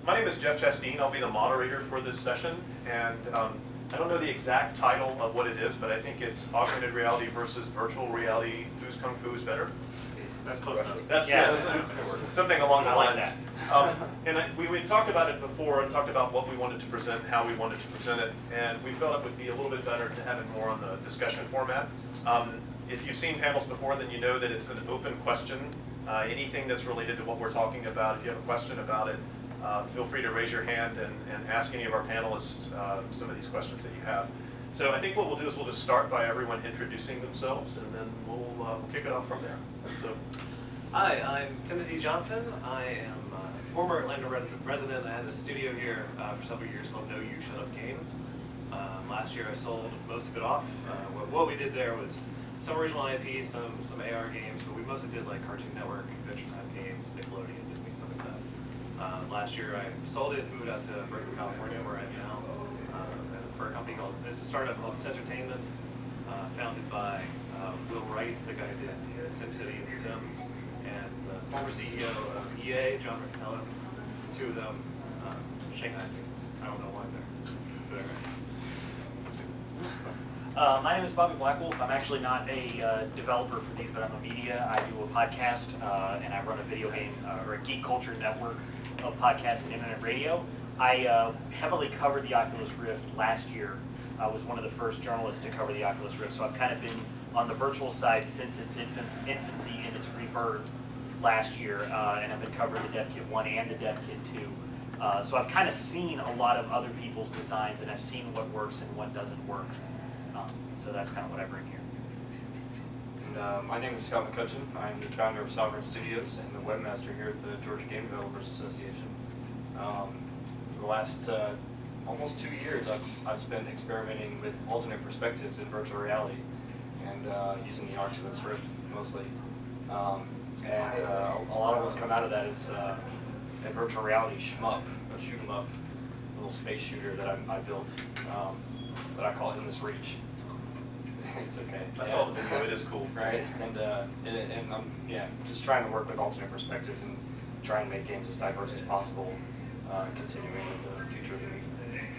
My name is Jeff Chasteen. I'll be the moderator for this session, and I don't know the exact title of what it is, but I think it's augmented reality versus virtual reality. Whose kung fu is better? That's close enough. That's something along the lines. And we talked about it before and talked about what we wanted to present, how we wanted to present it, and we felt it would be a little bit better to have it more on the discussion format. If you've seen panels before, then you know that it's an open question. Anything that's related to what we're talking about, if you have a question about it, feel free to raise your hand and ask any of our panelists some of these questions that you have. So I think what we'll do is we'll just start by everyone introducing themselves, and then we'll kick it off from there. So, hi, I'm Timothy Johnson. I am a former Atlanta resident. I had a studio here for several years called No You Shut Up Games. Last year I sold most of it off. What we did there was some original IP, some AR games, but we mostly did like Cartoon Network, Adventure Time games, Nickelodeon, Disney, stuff like that. Last year I sold it and moved out to Berkeley, California, where I am now, for a company called, it's a startup called Entertainment, founded by Will Wright, the guy who did SimCity and The Sims, and the former CEO of EA, John Riccatello. The two of them, Shanghai, I don't know why they're there. My name is Bobby Blackwolf. I'm actually not a developer for these, but I'm a media. I do a podcast, and I run a video game or a geek culture network of podcasts and internet radio. I heavily covered the Oculus Rift last year. I was one of the first journalists to cover the Oculus Rift, so I've kind of been on the virtual side since its infancy and its rebirth last year, and I've been covering the Dev Kit 1 and the Dev Kit 2. So I've kind of seen a lot of other people's designs, and I've seen what works and what doesn't work. So that's kind of what I bring here. And my name is Scott McCutcheon. I'm the founder of Sovereign Studios and the webmaster here at the Georgia Game Developers Association. For the last almost 2 years, I've spent experimenting with alternate perspectives in virtual reality and using the Oculus Rift mostly. And a lot of what's come out of that is a virtual reality shmup, a shoot 'em up, little space shooter that I built that I call In This Reach. It's okay. I saw the video. It is cool, right? And I'm just trying to work with alternate perspectives and try and make games as diverse as possible, continuing with the future of the medium.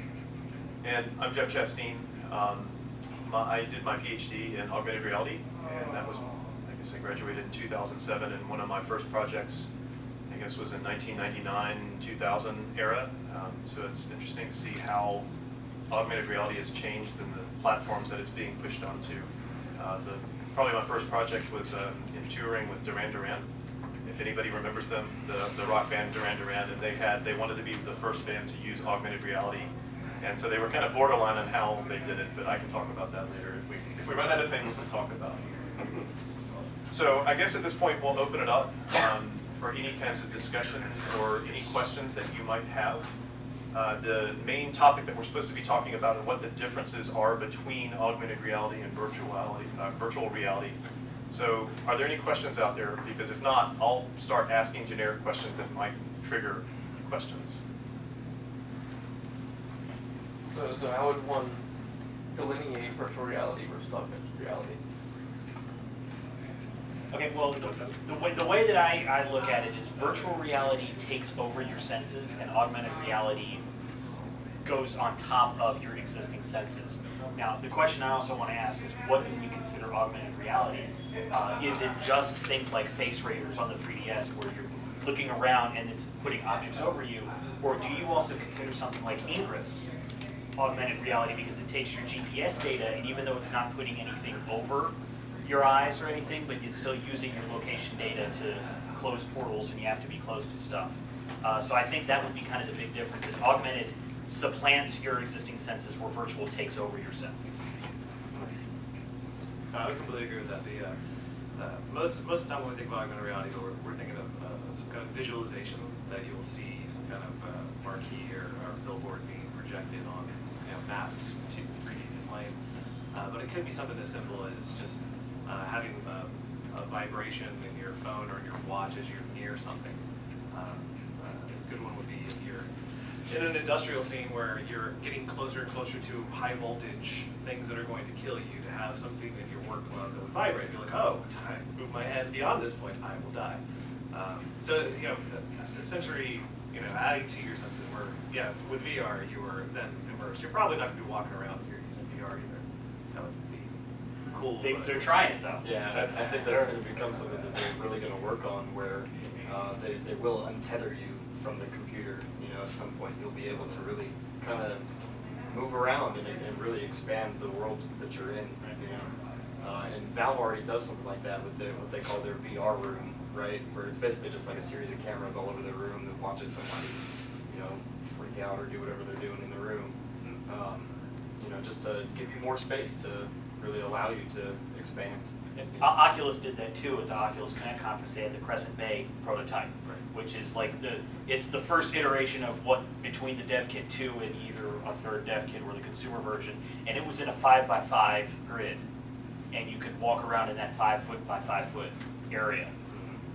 And I'm Jeff Chasteen. I did my PhD in augmented reality, and that was, I guess I graduated in 2007, and one of my first projects, I guess, was in 1999, 2000 era. So it's interesting to see how augmented reality has changed in the platforms that it's being pushed onto. Probably my first project was in touring with Duran Duran. If anybody remembers them, the rock band Duran Duran, and they wanted to be the first band to use augmented reality, and so they were kind of borderline on how they did it. But I can talk about that later if we run out of things to talk about. So I guess at this point we'll open it up for any kinds of discussion or any questions that you might have. The main topic that we're supposed to be talking about and what the differences are between augmented reality and virtual reality. So are there any questions out there? Because if not, I'll start asking generic questions that might trigger questions. So how would one delineate virtual reality versus augmented reality? Okay, well, the way that I look at it is virtual reality takes over your senses, and augmented reality goes on top of your existing senses. Now, the question I also want to ask is, what do we consider augmented reality? Is it just things like face radars on the 3DS where you're looking around and it's putting objects over you? Or do you also consider something like Ingress augmented reality because it takes your GPS data, and even though it's not putting anything over your eyes or anything, but it's still using your location data to close portals, and you have to be close to stuff. So I think that would be kind of the big difference, is augmented supplants your existing senses where virtual takes over your senses. I completely agree with that. Most of the time when we think about augmented reality, we're thinking of some kind of visualization that you will see, some kind of marquee or billboard being projected on mapped to 3D plane. But it could be something as simple as just having a vibration in your phone or your watch as you're near something. A good one would be if you're in an industrial scene where you're getting closer and closer to high voltage things that are going to kill you, to have something in your work glove that would vibrate. You're like, oh, if I move my head beyond this point, I will die. So, the sensory you know, adding to your senses where, yeah, with VR you were then immersed. You're probably not going to be walking around if you're using VR either. That would be cool. They're trying it though. Yeah, I think that's going to become something that they're really going to work on, where they will untether you from the computer. You know, at some point you'll be able to really kind of move around and really expand the world that you're in. You know, and Valve already does something like that with what they call their VR room, right? Where it's basically just like a series of cameras all over the room that watches somebody, you know, freak out or do whatever they're doing in the room. You know, just to give you more space to really allow you to expand. Oculus did that too at the Oculus Connect conference. They had the Crescent Bay prototype, which is like it's the first iteration of what between the Dev Kit 2 and either a third Dev Kit or the consumer version, and it was in a 5x5 grid, and you could walk around in that 5 foot by 5 foot area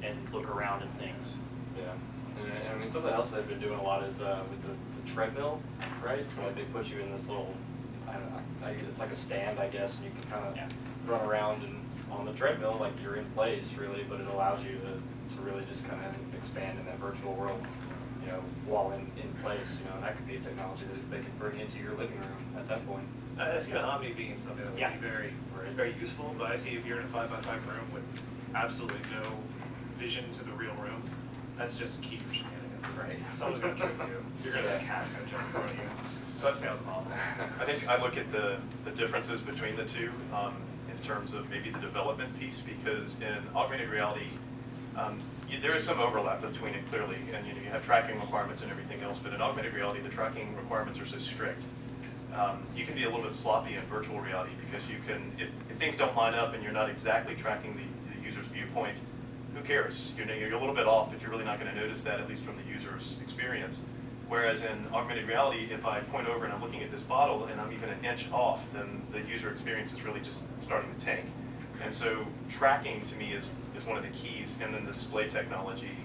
and look around and things. Yeah, and I mean something else they've been doing a lot is with the treadmill, right? So like they put you in this little, I don't know, it's like a stand, I guess, and you can kind of run around and on the treadmill like you're in place really, but it allows you to really just kind of expand in that virtual world, you know, while in place. You know, and that could be a technology that they can bring into your living room at that point. I see the Omni being something that would be very, very useful, but I see if you're in a 5x5 room with absolutely no vision to the real room, that's just key for shenanigans, right? Someone's going to trip you. You're going to have a cat's going to jump in front of you. So that sounds awful. I think I look at the differences between the two in terms of maybe the development piece, because in augmented reality, there is some overlap between it clearly, and you have tracking requirements and everything else, but in augmented reality, the tracking requirements are so strict. You can be a little bit sloppy in virtual reality because you can, if things don't line up and you're not exactly tracking the user's viewpoint, who cares? You're a little bit off, but you're really not going to notice that, at least from the user's experience. Whereas in augmented reality, if I point over and I'm looking at this bottle and I'm even an inch off, then the user experience is really just starting to tank. And so tracking to me is one of the keys, and then the display technology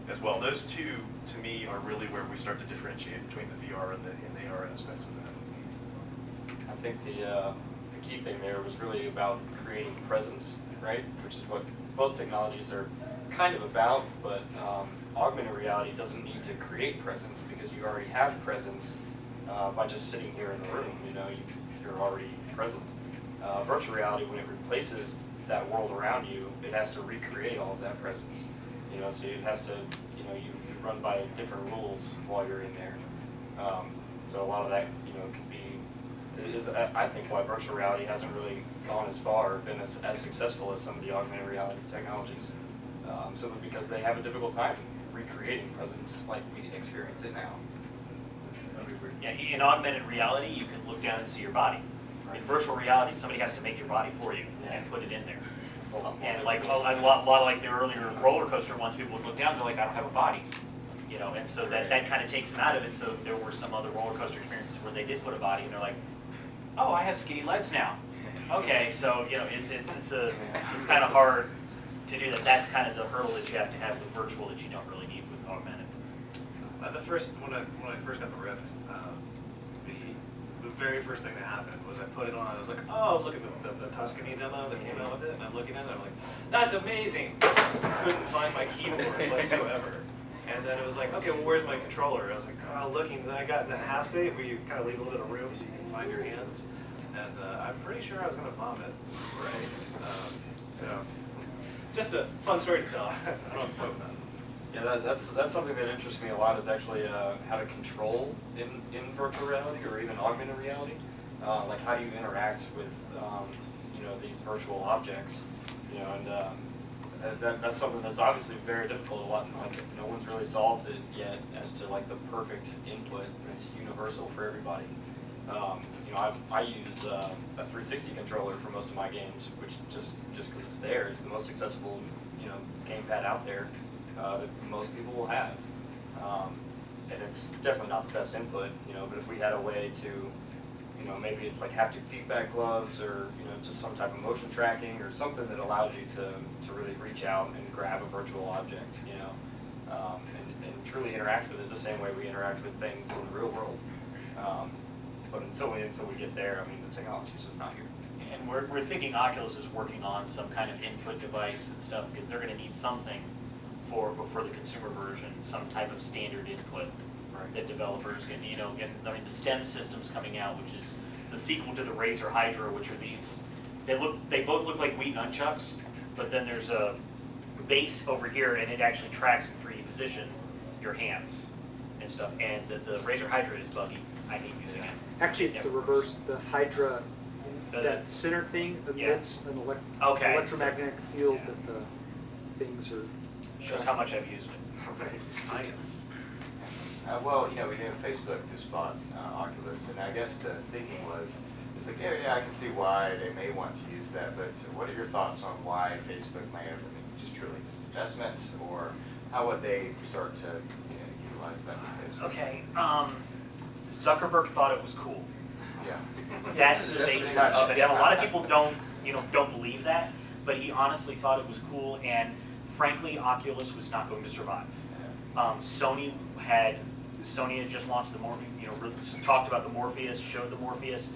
as well. Those two, to me, are really where we start to differentiate between the VR and the AR aspects of that. I think the key thing there was really about creating presence, right? Which is what both technologies are kind of about, but augmented reality doesn't need to create presence because you already have presence by just sitting here in the room. You know, you're already present. Virtual reality, when it replaces that world around you, it has to recreate all of that presence. You know, so it has to, you know, you run by different rules while you're in there. So a lot of that, you know, can be, is I think why virtual reality hasn't really gone as far, been as successful as some of the augmented reality technologies, simply because they have a difficult time recreating presence like we experience it now. Yeah, in augmented reality, you can look down and see your body. In virtual reality, somebody has to make your body for you and put it in there. And like a lot like the earlier roller coaster ones, people would look down, they're like, I don't have a body. You know, and so that kind of takes them out of it. So there were some other roller coaster experiences where they did put a body, and they're like, oh, I have skinny legs now. Okay, so you know, it's kind of hard to do that. That's kind of the hurdle that you have to have with virtual that you don't really need with augmented. When I first got the Rift, the very first thing that happened was I put it on. I was like, oh, look at the Tuscany demo that came out with it, and I'm looking at it, and I'm like, that's amazing. Couldn't find my keyboard whatsoever. And then it was like, okay, well, where's my controller? I was like, oh, looking. And then I got in a half state where you kind of leave a little bit of room so you can find your hands. And I'm pretty sure I was going to vomit. Right. So, just a fun story to tell. I don't have a point with that. Yeah, that's something that interests me a lot, is actually how to control in virtual reality or even augmented reality. Like how do you interact with you know, these virtual objects, you know, and that's something that's obviously very difficult. Like no one's really solved it yet as to like the perfect input that's universal for everybody. You know, I use a 360 controller for most of my games, which just because it's there, it's the most accessible, you know, gamepad out there that most people will have. And it's definitely not the best input, you know, but if we had a way to, you know, maybe it's like haptic feedback gloves, or, you know, just some type of motion tracking or something that allows you to really reach out and grab a virtual object, you know, and truly interact with it the same way we interact with things in the real world. But until we get there, I mean, the technology is just not here. And we're thinking Oculus is working on some kind of input device and stuff, because they're going to need something before the consumer version, some type of standard input that developers can, and I mean the STEM system's coming out, which is the sequel to the Razer Hydra, which are these, they both look like Wii nunchucks, but then there's a base over here and it actually tracks in 3D position your hands and stuff. And the Razer Hydra is buggy. I hate using it. Actually, it's the reverse. The Hydra, Does that it? center thing emits an Okay, electromagnetic field yeah. that the things are. Shows how much I've used it. Science. Well, we knew Facebook just bought Oculus, and I guess the thinking was, it's like, yeah, I can see why they may want to use that, but what are your thoughts on why Facebook might have just truly just investment, or how would they start to utilize that with Facebook? Okay, Zuckerberg thought it was cool. Yeah. That's the That's basis pretty much- of it. And a lot of people don't believe that, but he honestly thought it was cool, and frankly, Oculus was not going to survive. Sony had just launched the talked about the Morpheus, showed the Morpheus.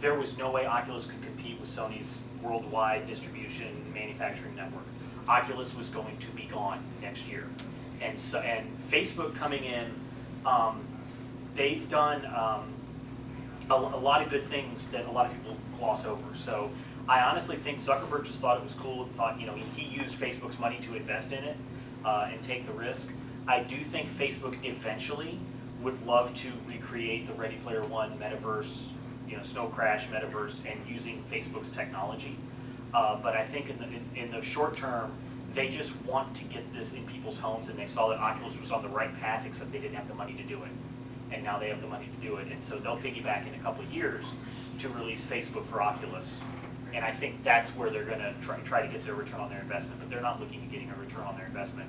There was no way Oculus could compete with Sony's worldwide distribution manufacturing network. Oculus was going to be gone next year, and Facebook coming in, they've done a lot of good things that a lot of people gloss over. So I honestly think Zuckerberg just thought it was cool and thought, he used Facebook's money to invest in it and take the risk. I do think Facebook eventually would love to recreate the Ready Player One metaverse, Snow Crash metaverse, and using Facebook's technology. But I think in the short term, they just want to get this in people's homes, and they saw that Oculus was on the right path, except they didn't have the money to do it. And now they have the money to do it, and so they'll piggyback in a couple of years to release Facebook for Oculus. And I think that's where they're going to try to get their return on their investment, but they're not looking at getting a return on their investment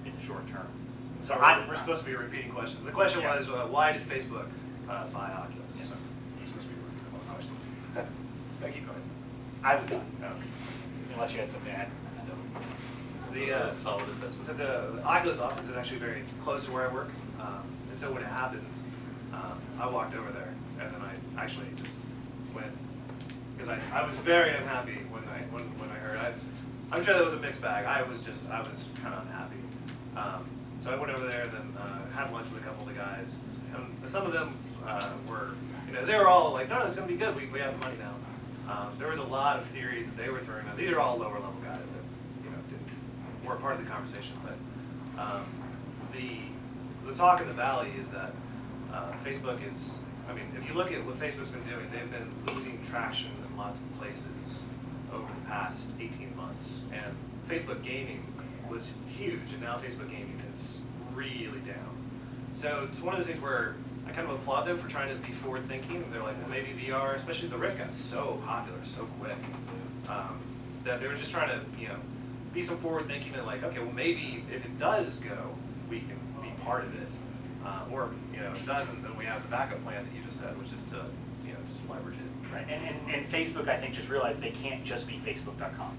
in the short term. So we're supposed to be repeating questions. The question was, why did Facebook buy Oculus? Yes. So, we're supposed to be repeating questions. Becky, go ahead. I was done, Oh. unless you had something to add. Solid assessment. So the Oculus office is actually very close to where I work, and so when it happened, I walked over there, and then I actually just went, because I was very unhappy when I heard. I'm sure that was a mixed bag. I was kind of unhappy. So I went over there and then had lunch with a couple of the guys, and some of them were, they were all like, no, it's going to be good. We have the money now. There was a lot of theories that they were throwing out. These are all lower level guys that weren't part of the conversation, but the talk in the valley is that Facebook is, if you look at what Facebook's been doing, they've been losing traction in lots of places over the past 18 months. And Facebook gaming was huge, and now Facebook gaming is really down. So it's one of those things where I kind of applaud them for trying to be forward thinking. They're like, well, maybe VR, especially the Rift got so popular so quick, that they were just trying to, be some forward thinking and like, okay, well maybe if it does go, we can be part of it. Or, if it doesn't, then we have the backup plan that you just said, which is to, just leverage it. Right, and Facebook, I think, just realized they can't just be Facebook.com.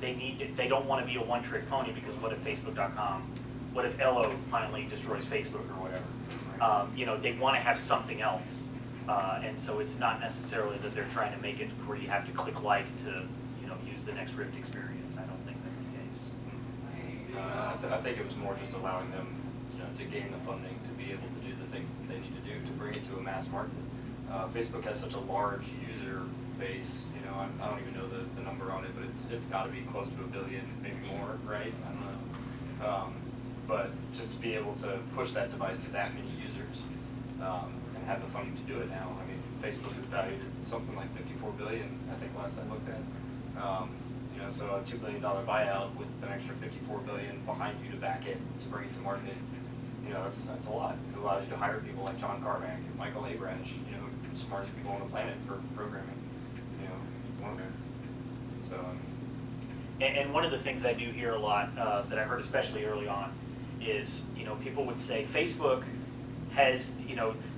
They don't want to be a one-trick pony, because what if Facebook.com, what if Elo finally destroys Facebook or whatever? They want to have something else. And so it's not necessarily that they're trying to make it where you have to click like to, use the next Rift experience. I don't think that's the case. I think it was more just allowing them, to gain the funding to be able to do the things that they need to do to bring it to a mass market. Facebook has such a large user base. I don't even know the number on it, but it's got to be close to 1 billion, maybe more, right? I don't know. But just to be able to push that device to that many users and have the funding to do it now. Facebook is valued at something like 54 billion, I think last I looked at. So a $2 billion buyout with an extra 54 billion behind you to back it, to bring it to market, that's a lot. It allows you to hire people like John Carmack and Michael Abrash, smartest people on the planet for programming, one of them. So. And one of the things I do hear a lot, that I heard especially early on, is, people would say Facebook has,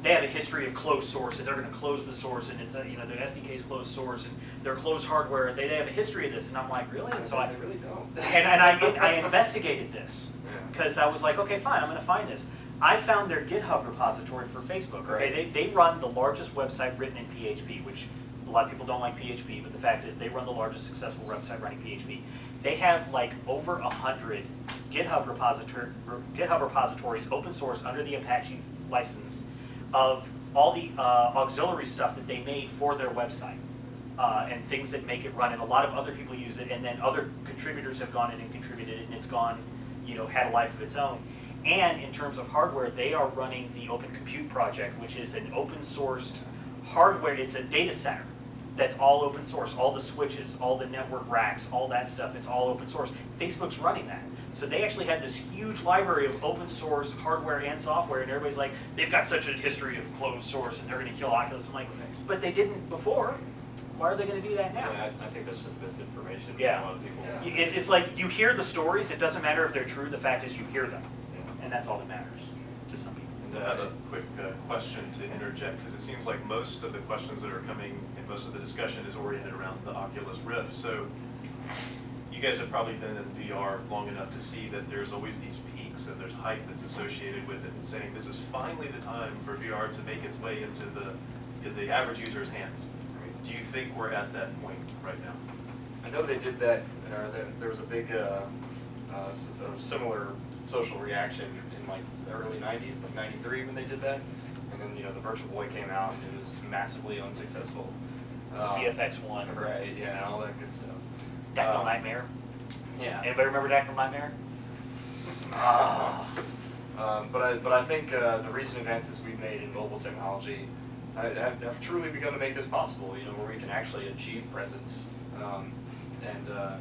they have a history of closed source, and they're going to close the source, and it's, the SDK is closed source, and they're closed hardware. They have a history of this, and I'm like, really? And so They really don't. And I investigated this, because I was like, okay, fine, I'm going to find this. I found their GitHub repository for Facebook. Okay, they run the largest website written in PHP, which a lot of people don't like PHP, but the fact is they run the largest successful website running PHP. They have like over 100 GitHub repositories, open source under the Apache license, of all the auxiliary stuff that they made for their website. And things that make it run, and a lot of other people use it, and then other contributors have gone in and contributed it, and it's gone, had a life of its own. And in terms of hardware, they are running the Open Compute project, which is an open sourced hardware. It's a data center that's all open source, all the switches, all the network racks, all that stuff, it's all open source. Facebook's running that. So they actually have this huge library of open source hardware and software, and everybody's like, they've got such a history of closed source and they're gonna kill Oculus. I'm like, but they didn't before. Why are they going to do that now? Yeah, I think that's just misinformation Yeah. from a lot of people. Yeah. It's like you hear the stories, it doesn't matter if they're true, the fact is you hear them. Yeah. And that's all that matters to some people. And I have a quick question to interject, because it seems like most of the questions that are coming and most of the discussion is oriented around the Oculus Rift. So you guys have probably been in VR long enough to see that there's always these peaks and there's hype that's associated with it, and saying this is finally the time for VR to make its way into the average user's hands. Do you think we're at that point right now? I know they did that. There was a big similar social reaction in like the early '90s, like '93 when they did that. And then the Virtual Boy came out and it was massively unsuccessful. VFX1. Right. Yeah, all that good stuff. Dactyl Nightmare. Yeah. Anybody remember Dactyl Nightmare? But I think the recent advances we've made in mobile technology have truly begun to make this possible, where we can actually achieve presence in a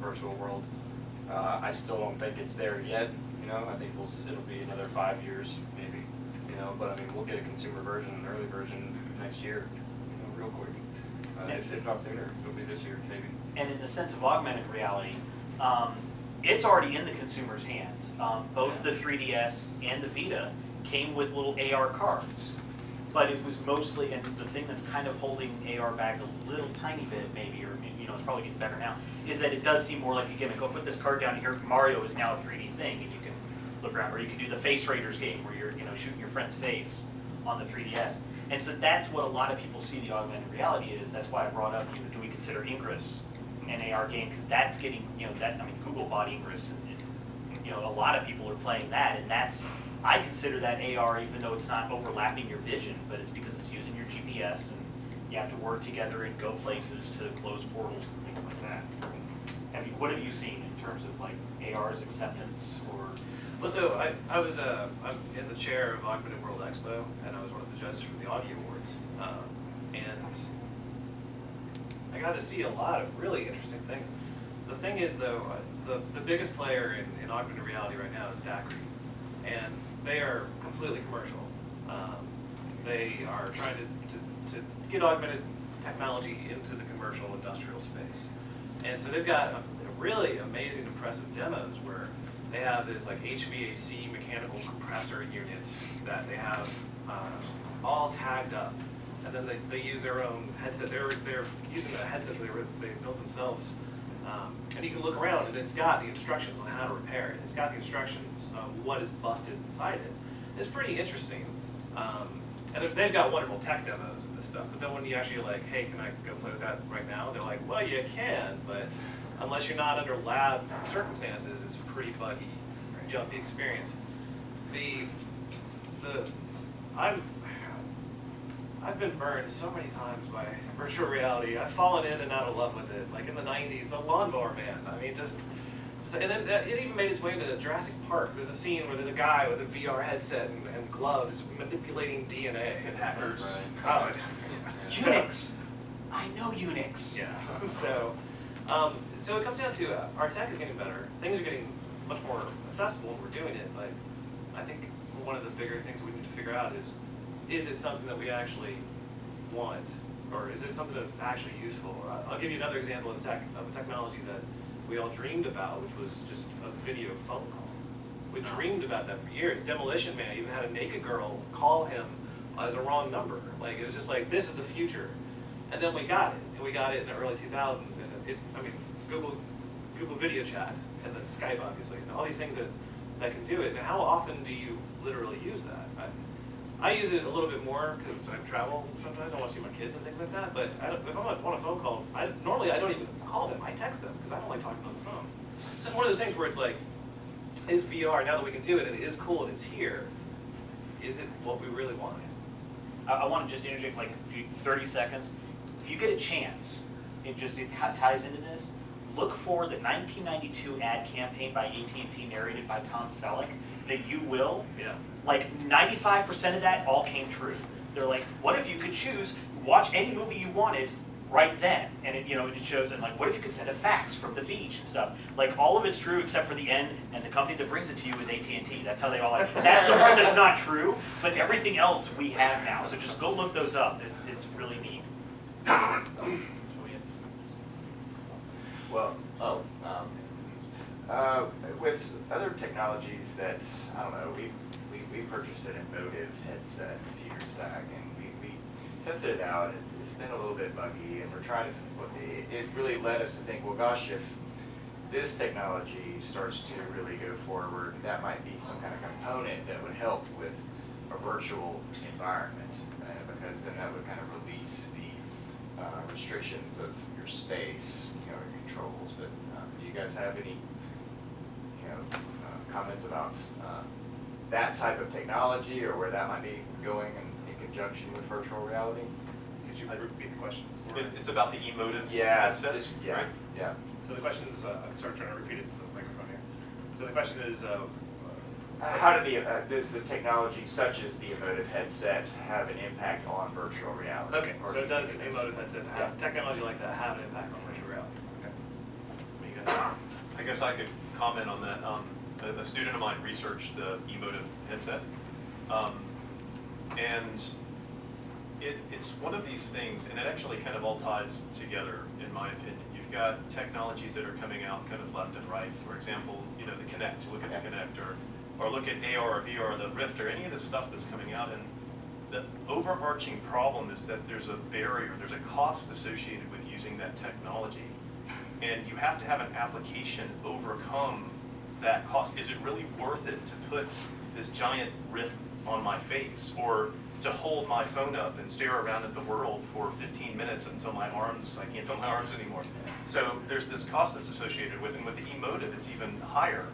virtual world. I still don't think it's there yet, I think it'll be another 5 years maybe, but I mean, we'll get a consumer version, an early version next year, real quick. If not sooner, it'll be this year maybe. And in the sense of augmented reality, it's already in the consumer's hands. Both the 3DS and the Vita came with little AR cards. But it was mostly, and the thing that's kind of holding AR back a little tiny bit maybe, or it's probably getting better now, is that it does seem more like a gimmick. Go put this card down here, Mario is now a 3D thing, and you can look around, or you can do the Face Raiders game where you're shooting your friend's face on the 3DS. And so that's what a lot of people see the augmented reality is. That's why I brought up, do we consider Ingress an AR game? Because that's getting, Google bought Ingress, and a lot of people are playing that, and that's, I consider that AR, even though it's not overlapping your vision, but it's because it's using your GPS, and you have to work together and go places to close portals and things like that. What have you seen in terms of like AR's acceptance, or? Well, so I'm in the chair of Augmented World Expo, and I was one of the judges for the Audio Awards, and I got to see a lot of really interesting things. The thing is, though, the biggest player in augmented reality right now is DAQRI, and they are completely commercial. They are trying to get augmented technology into the commercial industrial space. And so they've got really amazing, impressive demos where they have this like HVAC mechanical compressor unit that they have all tagged up. And then they use their own headset. They're using a headset they built themselves. And you can look around and it's got the instructions on how to repair it. It's got the instructions on what is busted inside it. It's pretty interesting. And they've got wonderful tech demos of this stuff. But then when you actually like, hey, can I go play with that right now? They're like, well, you can, but unless you're not under lab circumstances, it's a pretty buggy, jumpy experience. I've been burned so many times by virtual reality. I've fallen in and out of love with it. Like in the 90s, the Lawnmower Man. I mean, and then it even made its way into Jurassic Park. There's a scene where there's a guy with a VR headset and gloves manipulating DNA. And hackers. Oh, Unix. I know Unix. Yeah. So it comes down to our tech is getting better. Things are getting much more accessible and we're doing it. But I think one of the bigger things we need to figure out is it something that we actually want, or is it something that's actually useful? I'll give you another example of a technology that we all dreamed about, which was just a video phone call. We dreamed about that for years. Demolition Man even had a naked girl call him as a wrong number. Like it was just like, this is the future. And then we got it. And we got it in the early 2000s. And Google Video Chat, and then Skype, obviously, and all these things that can do it. Now, how often do you literally use that? I use it a little bit more because I travel sometimes. I want to see my kids and things like that. But if I'm on a phone call, normally I don't even call them. I text them because I don't like talking on the phone. It's just one of those things where it's like, is VR, now that we can do it, and it is cool and it's here, is it what we really want? I want to just interject like 30 seconds. If you get a chance, it ties into this. Look for the 1992 ad campaign by AT&T narrated by Tom Selleck, that you will. Yeah. Like 95% of that all came true. They're like, what if you could choose, watch any movie you wanted right then? And it, it shows, and like, what if you could send a fax from the beach and stuff? Like, all of it's true except for the end, and the company that brings it to you is AT&T. That's how they all, that's the part that's not true, but everything else we have now. So just go look those up. It's really neat. Well, with other technologies that, I don't know, we purchased an emotive headset a few years back, and we tested it out. It's been a little bit buggy, and we're trying to, it really led us to think, well, gosh, if this technology starts to really go forward, that might be some kind of component that would help with a virtual environment, because then that would kind of release the restrictions of your space, your controls. But do you guys have any, comments about that type of technology, or where that might be going in conjunction with virtual reality? Could you repeat the question? It's about the emotive Yeah, headset, right? yeah. So the question is, I'm sorry, trying to repeat it to the microphone here. So the question is, How does the technology such as the emotive headset have an impact on virtual reality? Okay, Or so do you does think it emotive headset have, technology like that have an impact on virtual reality? Okay. What do you guys think? I guess I could comment on that. A student of mine researched the emotive headset, and it's one of these things, and it actually kind of all ties together, in my opinion. You've got technologies that are coming out kind of left and right. For example, the Kinect. Look at the Kinect, or look at AR or VR, the Rift, or any of the stuff that's coming out. And the overarching problem is that there's a barrier, there's a cost associated with using that technology. And you have to have an application overcome that cost. Is it really worth it to put this giant Rift on my face, or to hold my phone up and stare around at the world for 15 minutes until I can't feel my arms anymore? So there's this cost that's associated with it. And with the emotive, it's even higher,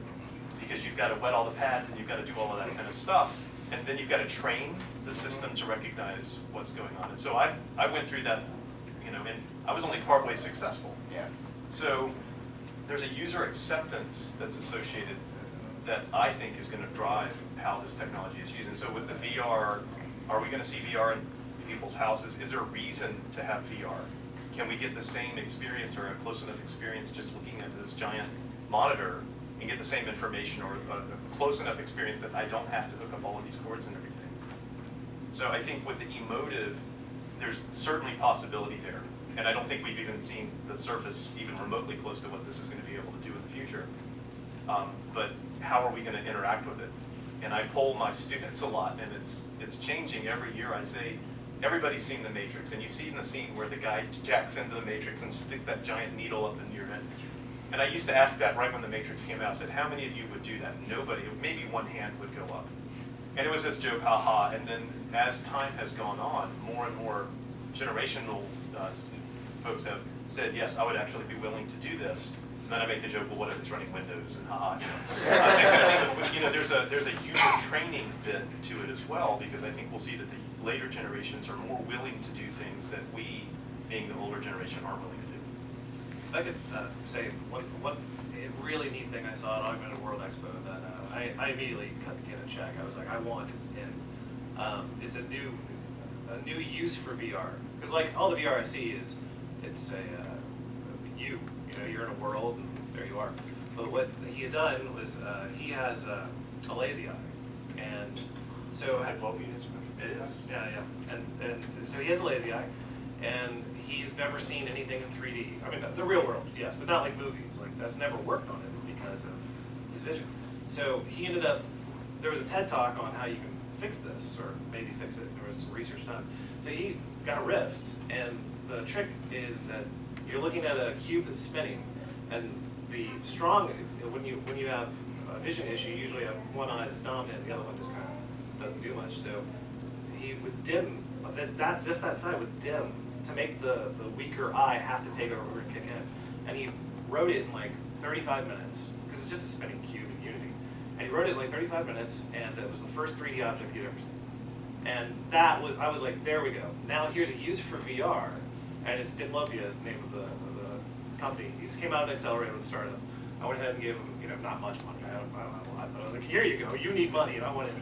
because you've got to wet all the pads and you've got to do all of that kind of stuff. And then you've got to train the system to recognize what's going on. And so I went through that, and I was only partway successful. Yeah. So there's a user acceptance that's associated that I think is going to drive how this technology is used. And so with the VR, are we going to see VR in people's houses? Is there a reason to have VR? Can we get the same experience, or a close enough experience, just looking at this giant monitor and get the same information, or a close enough experience that I don't have to hook up all of these cords and everything? So I think with the emotive, there's certainly possibility there. And I don't think we've even seen the surface even remotely close to what this is going to be able to do in the future. But how are we going to interact with it? And I poll my students a lot, and it's changing every year. I say, everybody's seen The Matrix, and you've seen the scene where the guy jacks into the Matrix and sticks that giant needle up into your head. And I used to ask that right when The Matrix came out. I said, how many of you would do that? Nobody. Maybe one hand would go up. And it was this joke, haha. And then as time has gone on, more and more generational folks have said, yes, I would actually be willing to do this. And then I make the joke, well, what if it's running Windows, and haha. Same kind of thing. But, there's a user training bit to it as well, because I think we'll see that the later generations are more willing to do things that we, being the older generation, aren't willing to do. If I could say one really neat thing I saw at Augmented World Expo that I immediately cut the kid a check. I was like, I want in. It's a new use for VR, because like all the VR I see is it's you're in a world and there you are. But what he had done was he has a lazy eye, and so it is, yeah. And so he has a lazy eye, and he's never seen anything in 3D. I mean, the real world, yes, but not like movies. Like, that's never worked on him because of his vision. So he ended up, there was a TED Talk on how you can fix this, or maybe fix it. There was some research done. So he got a Rift, and the trick is that you're looking at a cube that's spinning, and when you have a vision issue, you usually have one eye that's dominant, the other one just kind of doesn't do much. So he would dim, just that side would dim to make the weaker eye have to take over and kick in. And he wrote it in like 35 minutes, because it's just a spinning cube in Unity. And he wrote it in like 35 minutes, and it was the first 3D object he'd ever seen. And that was, I was like, there we go. Now here's a use for VR, and it's Diplopia is the name of the company. He just came out of an accelerator with a startup. I went ahead and gave him, not much money. I don't have a lot, but I was like, here you go. You need money, and I went in.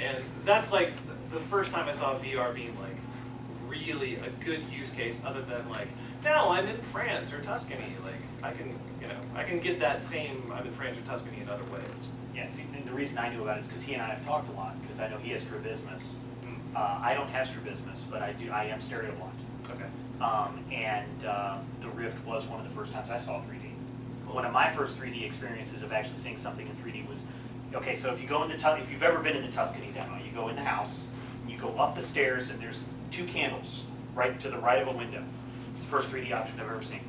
And that's like the first time I saw VR being like really a good use case, other than like, now I'm in France or Tuscany. Like I can get that same I'm in France or Tuscany in other ways. Yeah, see, and the reason I knew about it is because he and I have talked a lot, because I know he has strabismus. I don't have strabismus, but I am stereo blind. Okay. And the Rift was one of the first times I saw 3D. One of my first 3D experiences of actually seeing something in 3D was, okay, so if you go in if you've ever been in the Tuscany demo, you go in the house, and you go up the stairs, and there's 2 candles right to the right of a window. It's the first 3D object I've ever seen.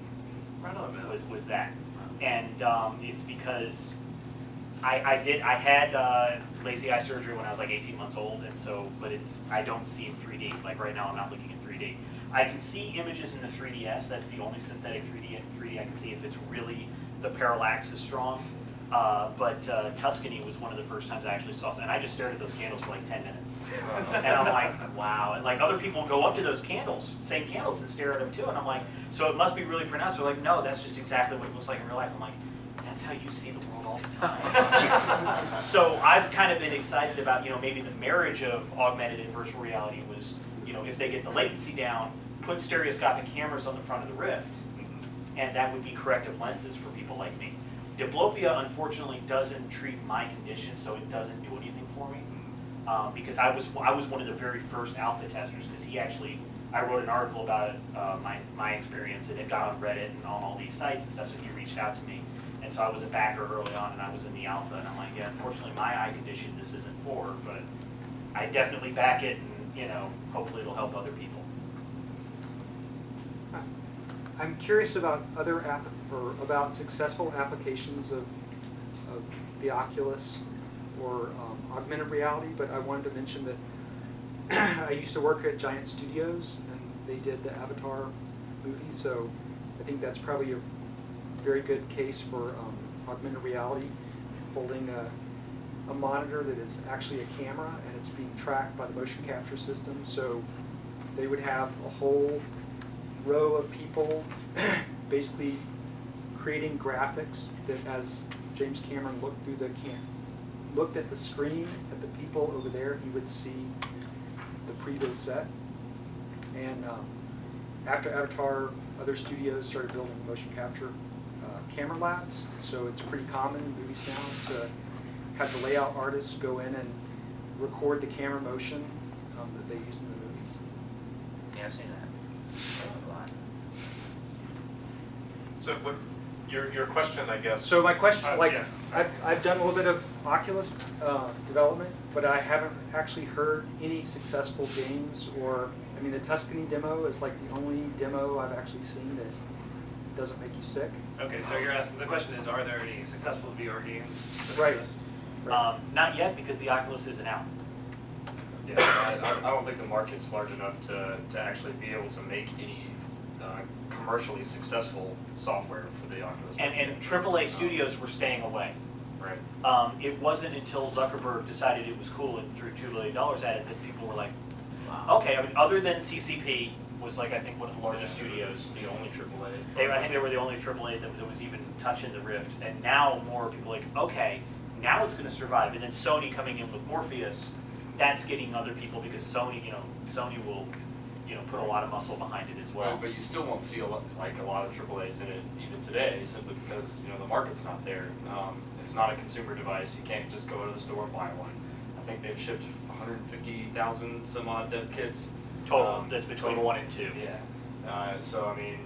Right on, man. Was that. And it's because I had lazy eye surgery when I was like 18 months old, and so, but I don't see in 3D. Like right now, I'm not looking in 3D. I can see images in the 3DS. That's the only synthetic 3D I can see if it's really, the parallax is strong. But Tuscany was one of the first times I actually saw something. And I just stared at those candles for like 10 minutes. And I'm like, wow. And like other people go up to those candles, same candles, and stare at them too. And I'm like, so it must be really pronounced. They're like, no, that's just exactly what it looks like in real life. I'm like, that's how you see the world all the time. So I've kind of been excited about, maybe the marriage of augmented and virtual reality was, if they get the latency down, put stereoscopic cameras on the front of the Rift, and that would be corrective lenses for people like me. Diplopia, unfortunately, doesn't treat my condition, so it doesn't do anything for me. Because I was one of the very first alpha testers, because I wrote an article about it, my experience, and it got on Reddit and on all these sites and stuff, so he reached out to me. And so I was a backer early on, and I was in the alpha, and I'm like, yeah, unfortunately, my eye condition this isn't for, but I definitely back it, and hopefully it'll help other people. I'm curious about about successful applications of the Oculus or augmented reality, but I wanted to mention that I used to work at Giant Studios, and they did the Avatar movie, so I think that's probably a very good case for augmented reality, holding a monitor that is actually a camera, and it's being tracked by the motion capture system, so they would have a whole row of people basically creating graphics that, as James Cameron looked at the screen at the people over there, he would see the previous set. And after Avatar, other studios started building motion capture camera labs, so it's pretty common in movies now to have the layout artists go in and record the camera motion that they use in the movies. Yeah, I've seen that. A lot. So what, your question, I guess. So my question, yeah. I've done a little bit of Oculus development, but I haven't actually heard any successful games, or, I mean, the Tuscany demo is like the only demo I've actually seen that doesn't make you sick. Okay, so you're asking, the question is, are there any successful VR games that Right. exist? Not yet, because the Oculus isn't out. Yeah, I don't think the market's large enough to actually be able to make any commercially successful software for the Oculus. And AAA studios were staying away. Right. It wasn't until Zuckerberg decided it was cool and threw $2 billion at it that people were like, okay, I mean, other than CCP was like, I think, one of the largest studios. The only AAA. I think they were the only AAA that was even touching the Rift, and now more people are like, okay, now it's going to survive. And then Sony coming in with Morpheus, that's getting other people, because Sony will, put a lot of muscle behind it as well. But you still won't see a lot of AAAs in it even today, simply because the market's not there. It's not a consumer device. You can't just go to the store and buy one. I think they've shipped 150,000 some odd dev kits. Total. That's between total. 1 and 2. Yeah. So I mean,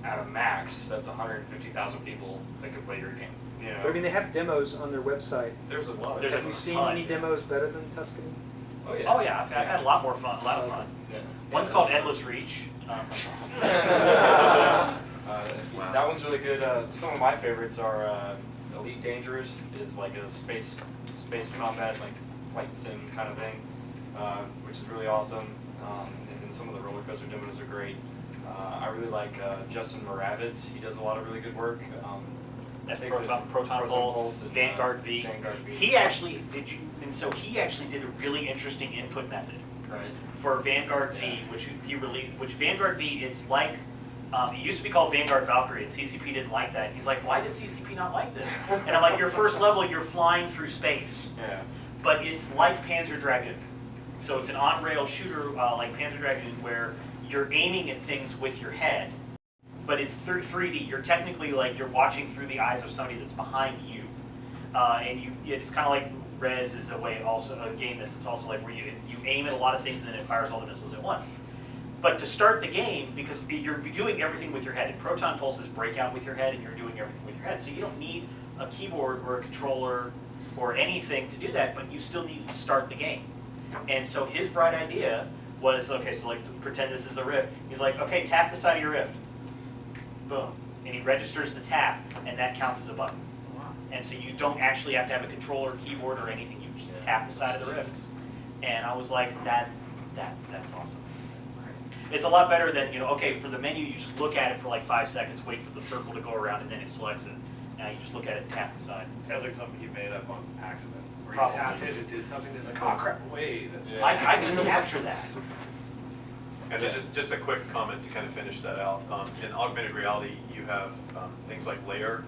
at a max, that's 150,000 people that could play your game. But I mean, they have demos on their website. There's a lot. There's Have a you seen ton. any demos better than Tuscany? Oh yeah. Oh yeah, I've had a lot of fun. Yeah. One's called Endless Reach. That one's really good. Some of my favorites are Elite Dangerous, is like a space combat, like flight sim kind of thing, which is really awesome. And then some of the roller coaster demos are great. I really like Justin Moravitz. He does a lot of really good work. That's I think Proton Proton Pulse, Pulse and, Vanguard V. Vanguard V. He actually he actually did a really interesting input method Right. for Vanguard V, which he released. Which Vanguard V, it's like it used to be called Vanguard Valkyrie, and CCP didn't like that. He's like, why did CCP not like this? And I'm like, your first level, you're flying through space, Yeah. but it's like Panzer Dragoon. So it's an on-rail shooter like Panzer Dragoon, where you're aiming at things with your head, but it's through 3D. You're technically like you're watching through the eyes of somebody that's behind you, and it's kind of like Rez is a game it's also like where you aim at a lot of things and then it fires all the missiles at once. But to start the game, because you're doing everything with your head, and Proton Pulses break out with your head, and you're doing everything with your head, so you don't need a keyboard or a controller or anything to do that, but you still need to start the game. And so his bright idea was, okay, so like pretend this is the rift. He's like, okay, tap the side of your rift. Boom. And he registers the tap, and that counts as a button. And so you don't actually have to have a controller, keyboard, or anything. You just tap the side of the rift. And I was like, that's awesome. It's a lot better than, okay, for the menu, you just look at it for like 5 seconds, wait for the circle to go around, and then it selects it. Now you just look at it and tap the side. It sounds like something you made up on accident. Where you Probably. tapped it, it did something, it's like, oh crap, wait. That's Yeah. I can capture that. And then just a quick comment to kind of finish that out. In augmented reality, you have things like layer.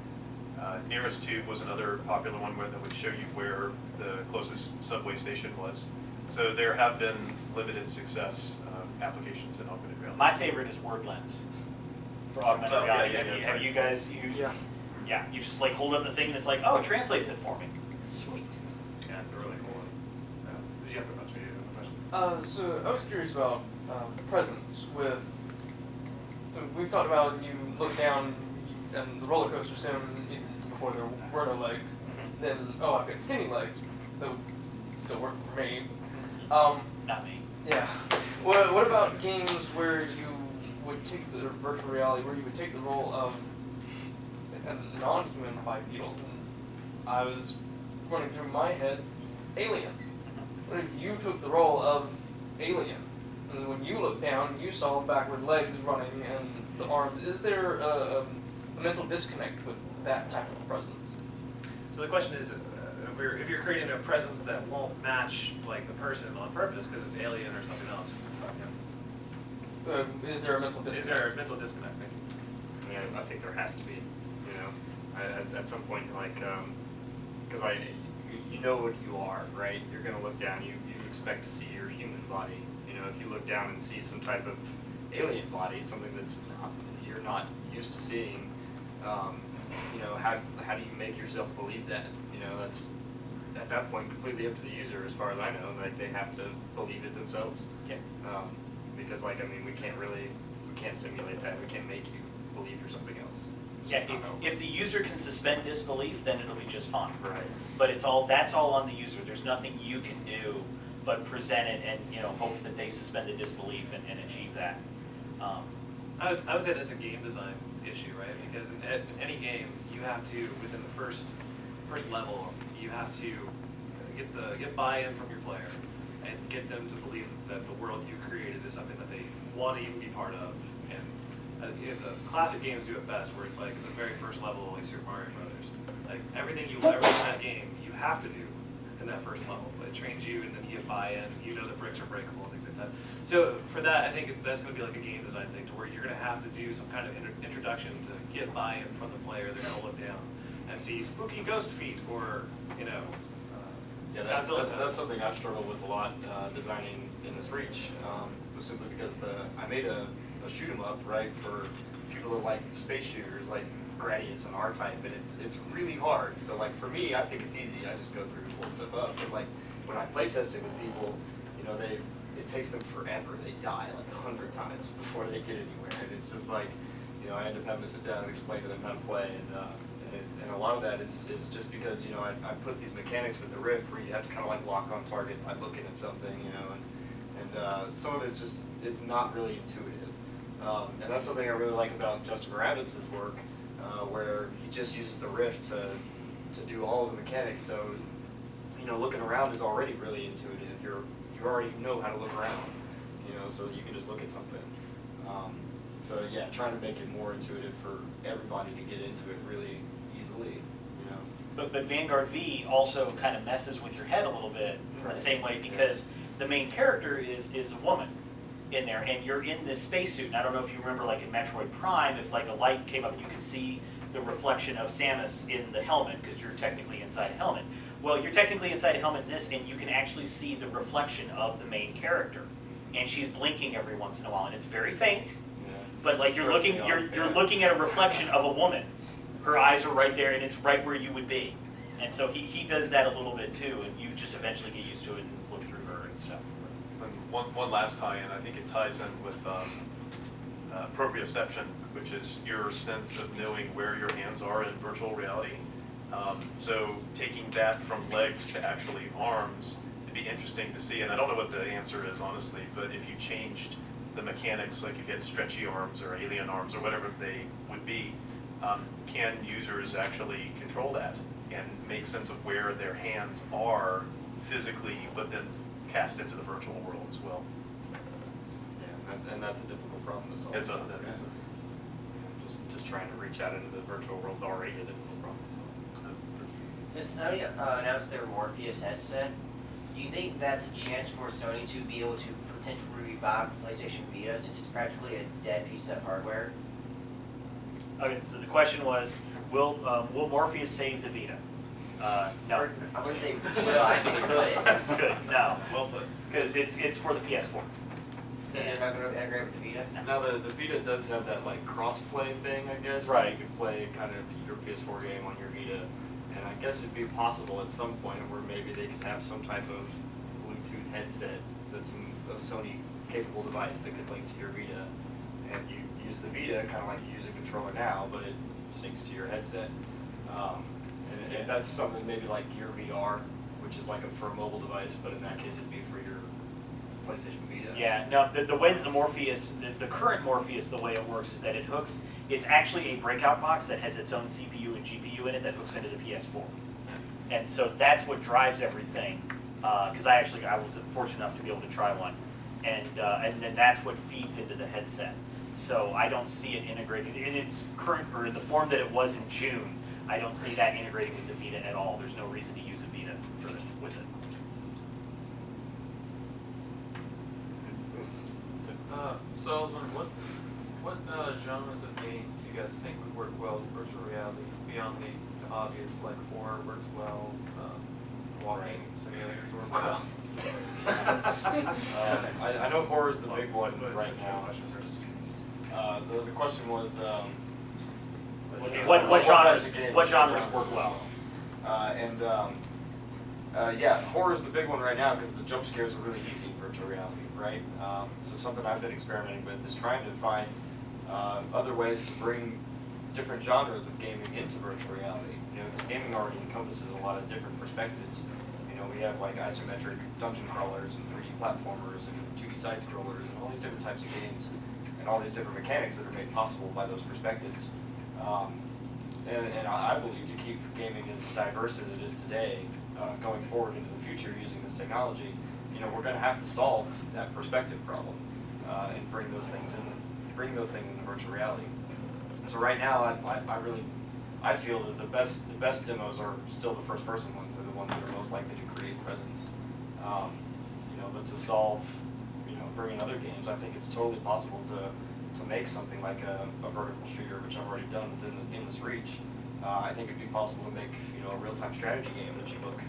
Nearest Tube was another popular one that would show you where the closest subway station was. So there have been limited success applications in augmented reality. My favorite is Word Lens for augmented Oh, yeah, reality. yeah, Have you guys used? Yeah. Yeah, you just like hold up the thing and it's like, oh, it translates it for me. Sweet. Yeah, it's a really cool one. So, did you have a bunch of questions? So I was curious about presence with. So we've talked about you look down and the roller coaster sim before there were no legs. Then I've got skinny legs, though it's still working for me. Not me. Yeah. What about games where you would take the virtual reality, where you would take the role of a non-human bipedal? And I was running through my head, Alien. What if you took the role of Alien? And when you looked down, you saw backward legs running and the arms. Is there a mental disconnect with that type of presence? So the question is, if you're creating a presence that won't match like the person on purpose because it's alien or something else, Is there a mental disconnect? is there a mental disconnect? I mean, I think there has to be, at some point, like, because you know what you are, right? You're going to look down, you expect to see your human body. If you look down and see some type of alien body, something you're not used to seeing, how do you make yourself believe that? That's at that point completely up to the user, as far as I know. Like, they have to believe it themselves. Yeah. Because we can't simulate that. We can't make you believe you're something else. It's Yeah, just not how it if the user can suspend disbelief, then it'll be just fine. Right. But that's all on the user. There's nothing you can do but present it and hope that they suspend the disbelief and achieve that. I would say that's a game design issue, right? Because in any game, you have to, within the first level, you have to get buy-in from your player and get them to believe that the world you've created is something that they want to even be part of. And the classic games do it best, where it's like the very first level, like Super Mario Brothers. Like everything you ever do in that game, you have to do in that first level. It trains you, and then you get buy-in. You know the bricks are breakable and things like that. So for that, I think that's going to be like a game design thing, to where you're going to have to do some kind of introduction to get buy-in from the player. They're going to look down and see spooky ghost feet, or Yeah, Godzilla that's toes. something I've struggled with a lot designing in this Reach, was simply because I made a shoot 'em up, right, for people who like space shooters, like Gradius and R-Type, and it's really hard. So like for me, I think it's easy. I just go through and pull stuff up. But like when I play test it with people, it takes them forever. They die like 100 times before they get anywhere, and it's just like, I end up having to sit down and explain to them how to play, and a lot of that is just because I put these mechanics with the Rift where you have to kind of like lock on target by looking at something, and some of it just is not really intuitive, and that's something I really like about Justin Moravitz's work, where he just uses the Rift to do all of the mechanics. So looking around is already really intuitive. You already know how to look around, so you can just look at something. So yeah, trying to make it more intuitive for everybody to get into it really easily, you know. But Vanguard V also kind of messes with your head a little bit in the Right. same way, because the main character is a woman in there, and you're in this spacesuit. And I don't know if you remember, like in Metroid Prime, if like a light came up, you could see the reflection of Samus in the helmet, because you're technically inside a helmet. Well, you're technically inside a helmet in this, and you can actually see the reflection of the main character, and she's blinking every once in a while, and it's very faint. Yeah. But like you're Throws looking, me off, you're yeah. looking at a reflection of a woman. Her eyes are right there, and it's right where you would be. And so he does that a little bit too, and you just eventually get used to it and look through her and stuff. And one last tie-in, I think it ties in with proprioception, which is your sense of knowing where your hands are in virtual reality. So taking that from legs to actually arms, it'd be interesting to see, and I don't know what the answer is honestly, but if you changed the mechanics, like if you had stretchy arms or alien arms or whatever they would be, can users actually control that and make sense of where their hands are physically, but then cast into the virtual world as well? Yeah, and that's a difficult problem to solve. It's a, Just trying to reach out into the virtual world's already a difficult problem to solve. Since Sony announced their Morpheus headset, do you think that's a chance for Sony to be able to potentially revive the PlayStation Vita, since it's practically a dead piece of hardware? Okay, so the question was, will Morpheus save the Vita? No. I wouldn't say will, I say could. Good, no. Well put. Because it's for the PS4. So they're not going to integrate with the Vita? Now the Vita does have that like cross-play thing, I guess. Right. Where you could play kind of your PS4 game on your Vita, and I guess it'd be possible at some point where maybe they could have some type of Bluetooth headset that's a Sony capable device that could link to your Vita, and you use the Vita kind of like you use a controller now, but it syncs to your headset. And that's something maybe like your VR, which is like for a mobile device, but in that case it'd be for your PlayStation Vita. Yeah, no, the way that the Morpheus, the current Morpheus, the way it works is that it hooks, it's actually a breakout box that has its own CPU and GPU in it that hooks into the PS4. And so that's what drives everything, because I was fortunate enough to be able to try one. And then that's what feeds into the headset. So I don't see it integrating, in its current, or in the form that it was in June, I don't see that integrating with the Vita at all. There's no reason to use a Vita with it. So I was wondering, what genres of game do you guys think would work well with virtual reality beyond the obvious, like horror works well, walking simulators work well? I know horror is the big one right now. The question was, What types of games what genres work well? Yeah, horror is the big one right now because the jump scares are really easy in virtual reality, right? So something I've been experimenting with is trying to find other ways to bring different genres of gaming into virtual reality. You know, because gaming already encompasses a lot of different perspectives. You know, we have like isometric dungeon crawlers and 3D platformers and 2D side scrollers and all these different types of games and all these different mechanics that are made possible by those perspectives. And I believe to keep gaming as diverse as it is today, going forward into the future using this technology, you know, we're going to have to solve that perspective problem and bring those things into virtual reality. So right now, I feel that the best demos are still the first person ones. They're the ones that are most likely to create presence. You know, but to solve, you know, bring in other games, I think it's totally possible to make something like a vertical shooter, which I've already done in this reach. I think it'd be possible to make, you know, a real-time strategy game that you look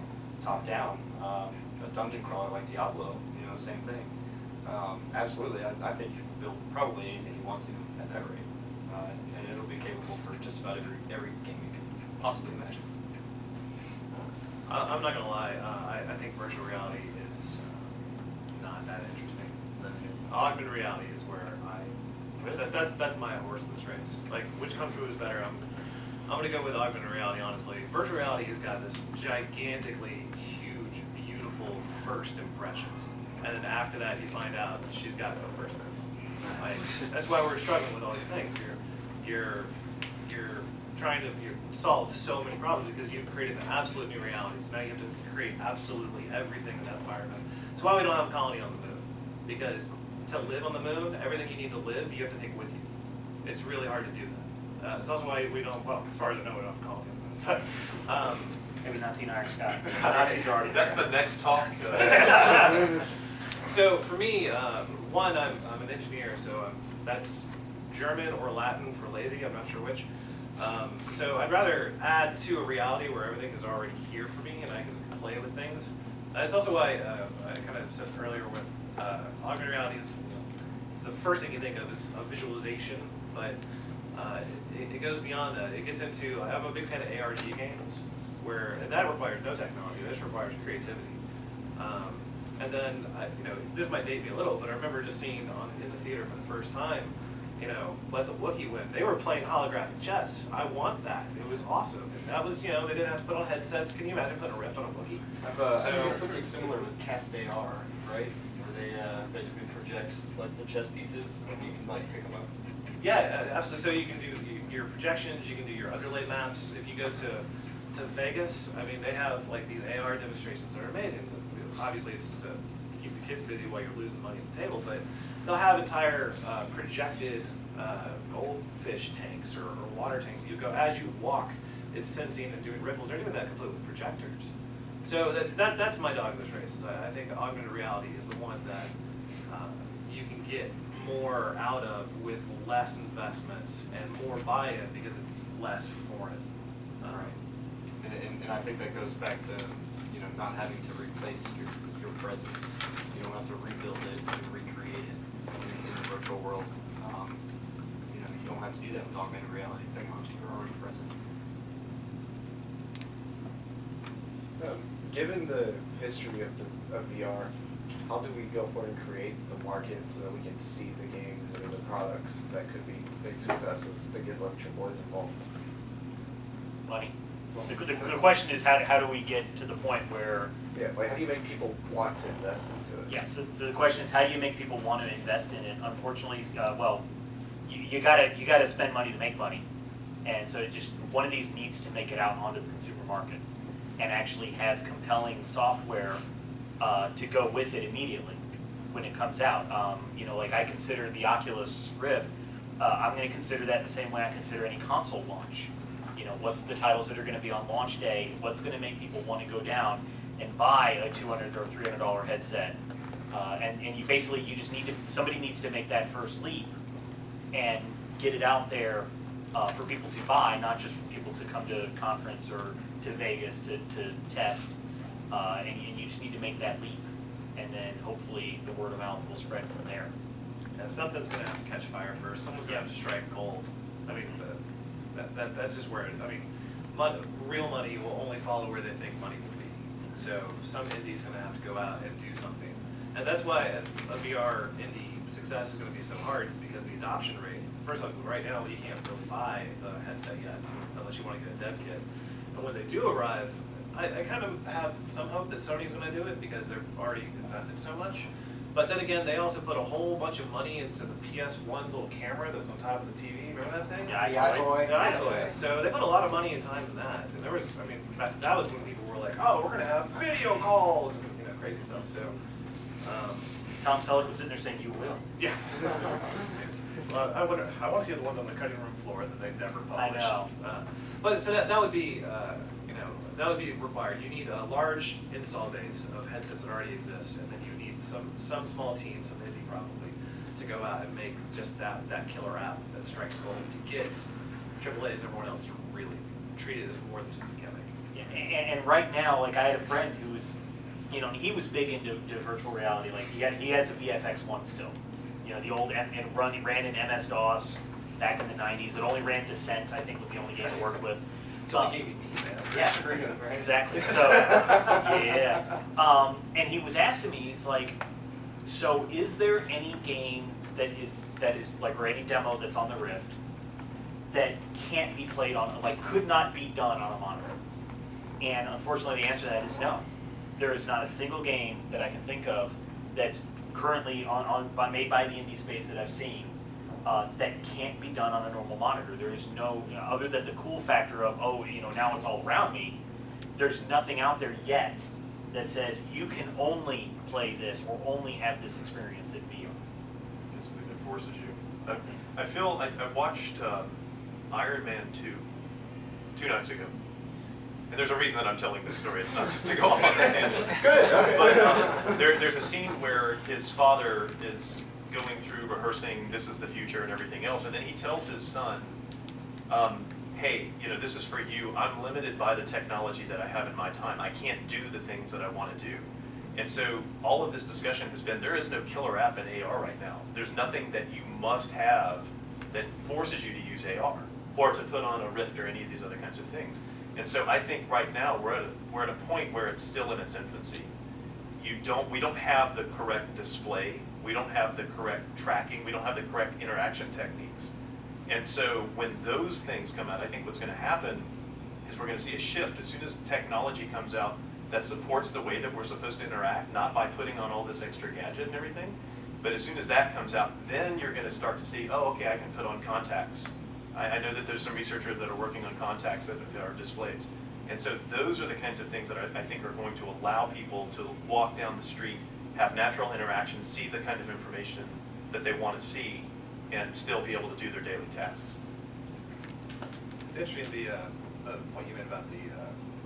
top-down, a dungeon crawler like Diablo, you know, same thing. Absolutely, I think you can build probably anything you want to at that rate, and it'll be capable for just about every game you can possibly imagine. I'm not gonna lie. I think virtual reality is not that interesting. Augmented reality is where that's my horse in this race. Like, which kung fu is better? I'm gonna go with augmented reality. Honestly, virtual reality has got this gigantically huge, beautiful first impression, and then after that, you find out that she's got no personality. Like, that's why we're struggling with all these things. You're trying to solve so many problems because you've created an absolute new reality. So now you have to create absolutely everything in that environment. That's why we don't have a colony on the moon. Because to live on the moon, everything you need to live, you have to take with you. It's really hard to do that. It's also why we don't, well, as far as I know, we don't have a colony on the moon. But, Maybe not seen Iron Sky. Nazis are already That's there. the next talk. so for me, one, I'm an engineer, so that's German or Latin for lazy, I'm not sure which. So I'd rather add to a reality where everything is already here for me and I can play with things. That's also why I kind of said earlier with augmented reality, the first thing you think of is a visualization, but it goes beyond that. It gets into, I'm a big fan of ARG games, and that requires no technology, this requires creativity. And then, this might date me a little, but I remember just seeing in the theater for the first time, let the Wookiee win. They were playing holographic chess. I want that. It was awesome. And that was, they didn't have to put on headsets. Can you imagine putting a Rift on a Wookiee? I've seen something similar with Cast AR, right? Where they basically project like the chess pieces and you can like pick them up. Yeah, absolutely. So you can do your projections, you can do your underlay maps. If you go to Vegas, I mean, they have like these AR demonstrations that are amazing. Obviously, it's to keep the kids busy while you're losing money at the table, but they'll have entire projected goldfish tanks or water tanks. You go, as you walk, it's sensing and doing ripples. They're doing that completely with projectors. So that's my dog in this race. I think augmented reality is the one that you can get more out of with less investments and more buy-in because it's less foreign. Right. And I think that goes back to not having to replace your presence. You don't have to rebuild it and recreate it in the virtual world. You don't have to do that with augmented reality technology. You're already present. Given the history of VR, how do we go forward and create the market so that we can see the games or the products that could be big successes to get like AAA's involved? Money. The question is how do we get to the point where Yeah, like how do you make people want to invest into it? yeah, so the question is how do you make people want to invest in it? Unfortunately, you gotta spend money to make money, and so just one of these needs to make it out onto the consumer market, and actually have compelling software to go with it immediately when it comes out. Like I consider the Oculus Rift, I'm going to consider that the same way I consider any console launch. What's the titles that are going to be on launch day? What's going to make people want to go down and buy a $200 or $300 headset? And you just need somebody needs to make that first leap and get it out there for people to buy, not just for people to come to a conference or to Vegas to test. And you just need to make that leap, and then hopefully the word of mouth will spread from there. Yeah, something's going to have to catch fire first. Someone's going to have to strike gold. I mean, that's just where real money will only follow where they think money will be. So some indie's going to have to go out and do something. And that's why a VR indie success is going to be so hard, is because the adoption rate. First of all, right now you can't really buy a headset yet unless you want to get a dev kit. And when they do arrive, I kind of have some hope that Sony's going to do it because they're already invested so much. But then again, they also put a whole bunch of money into the PS1's little camera that's on top of the TV. Remember that thing? Yeah, iToy. The iToy. So they put a lot of money and time in that. And that was when people were like, oh, we're going to have video calls and crazy stuff. So, Tom Selleck was sitting there saying, "You will." yeah. I want to see the ones on the cutting room floor that they've never published. I know. But so that would be that would be required. You need a large install base of headsets that already exist, and then you need some small team, some indie probably, to go out and make just that killer app that strikes gold to get AAAs and everyone else to really treat it as more than just a gimmick. Yeah, and right now, like I had a friend who was, he was big into virtual reality. Like he has a VFX1 still, the old and ran in MS-DOS back in the '90s. It only ran Descent, I think, was the only game it worked with. So they gave me these. Yeah, exactly. So yeah, and he was asking me, he's like, so is there any game that is like, or any demo that's on the Rift that can't be played on, like could not be done on a monitor? And unfortunately, the answer to that is no. There is not a single game that I can think of that's currently made by the indie space that I've seen that can't be done on a normal monitor. There is no, other than the cool factor of, now it's all around me, there's nothing out there yet that says you can only play this or only have this experience in VR. It forces you. I watched Iron Man 2 nights ago, And there's a reason that I'm telling this story. It's not just to go off on that tangent. Good, okay. But there's a scene where his father is going through rehearsing this is the future and everything else, and then he tells his son, hey, this is for you. I'm limited by the technology that I have in my time. I can't do the things that I want to do. And so all of this discussion has been, there is no killer app in AR right now. There's nothing that you must have that forces you to use AR or to put on a Rift or any of these other kinds of things. And so I think right now we're at a point where it's still in its infancy. We don't have the correct display. We don't have the correct tracking. We don't have the correct interaction techniques. And so when those things come out, I think what's going to happen is we're going to see a shift. As soon as technology comes out that supports the way that we're supposed to interact, not by putting on all this extra gadget and everything, but as soon as that comes out, then you're going to start to see, oh, okay, I can put on contacts. I know that there's some researchers that are working on contacts that are displays. And so those are the kinds of things that I think are going to allow people to walk down the street, have natural interaction, see the kind of information that they want to see, and still be able to do their daily tasks. It's interesting the point you made about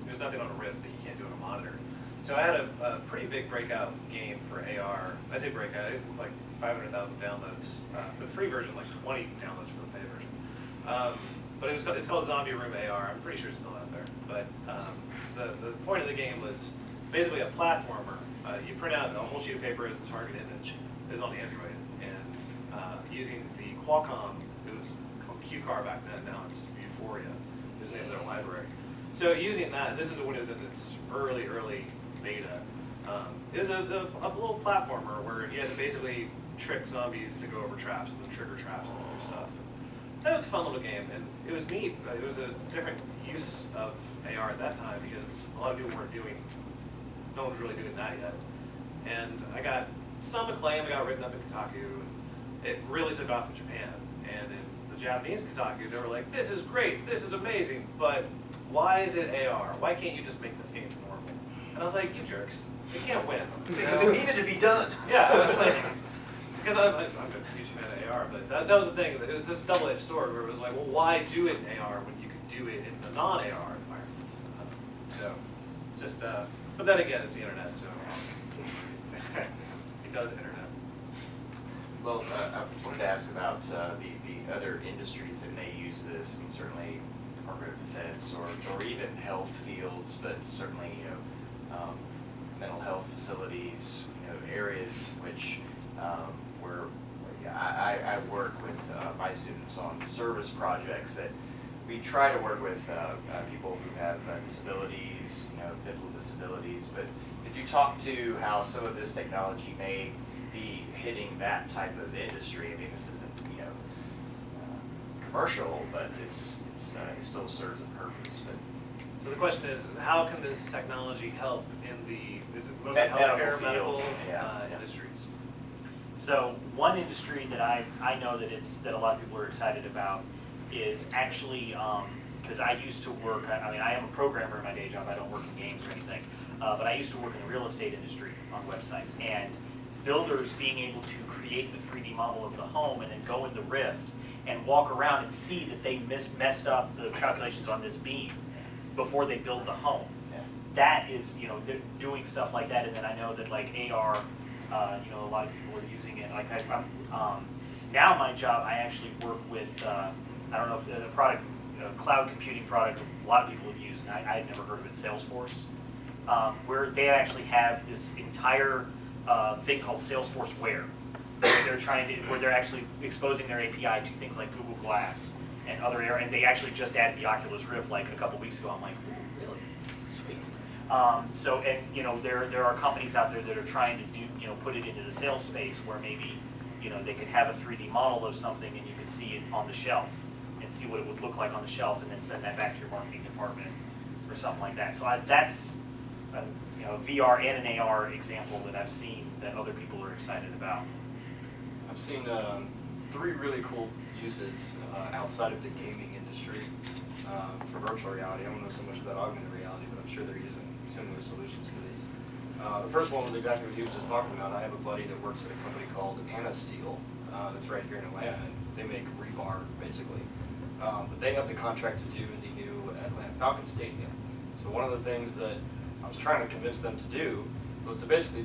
there's nothing on a Rift that you can't do on a monitor. So I had a pretty big breakout game for AR. I say breakout, it was like 500,000 downloads for the free version, like 20 downloads for the paid version. But it's called Zombie Room AR. I'm pretty sure it's still out there. But the point of the game was basically a platformer. You print out a whole sheet of paper as a target image. It's on Android, and using the Qualcomm, it was called QCar back then. Now it's Vuforia, is the name of their library. So using that, this is when it was in its early beta. It was a little platformer where you had to basically trick zombies to go over traps and then trigger traps and other stuff. That was a fun little game, and it was neat. It was a different use of AR at that time because a lot of people weren't doing, no one was really doing that yet. And I got some acclaim. I got written up in Kotaku. And it really took off in Japan. And in the Japanese Kotaku, they were like, this is great, this is amazing, but why is it AR? Why can't you just make this game normal? And I was like, you jerks, they can't win. Because it needed to be done. Yeah, I was like, it's because I'm a huge fan of AR, but that was the thing. It was this double-edged sword where it was like, well, why do it in AR when you could do it in a non-AR environment? So, it's just, but then again, it's the internet, so, because internet. Well, I wanted to ask about the other industries that may use this. I mean, certainly Department of Defense or even health fields, but certainly mental health facilities, areas which where I work with my students on service projects that we try to work with people who have disabilities, mental disabilities. But could you talk to how some of this technology may be hitting that type of industry? I mean, this isn't commercial, but it still serves a purpose. But So the question is, how can this technology help in is it mostly Medical healthcare, medical fields, yeah. industries? So one industry that I know that a lot of people are excited about is actually, because I used to work, I am a programmer in my day job, I don't work in games or anything, but I used to work in the real estate industry on websites, and builders being able to create the 3D model of the home and then go in the Rift and walk around and see that they messed up the calculations on this beam before they build the home. That is, they're doing stuff like that, and then I know that like AR, a lot of people are using it. Like now my job, I actually work with, I don't know if the product, cloud computing product, a lot of people have used, and I had never heard of it, Salesforce, where they actually have this entire thing called Salesforce Wear, where they're actually exposing their API to things like Google Glass and other areas, and they actually just added the Oculus Rift like a couple weeks ago. I'm like, ooh, really? Sweet. There are companies out there that are trying to do, put it into the sales space where maybe, they could have a 3D model of something and you could see it on the shelf and see what it would look like on the shelf and then send that back to your marketing department or something like that. So that's a VR and an AR example that I've seen that other people are excited about. I've seen 3 really cool uses outside of the gaming industry for virtual reality. I don't know so much about augmented reality, but I'm sure they're using similar solutions for these. The first one was exactly what he was just talking about. I have a buddy that works at a company called Anasteel that's right here in Atlanta, and they make rebar, basically. But they have the contract to do the new Atlanta Falcons Stadium. So So one of the things that I was trying to convince them to do was to basically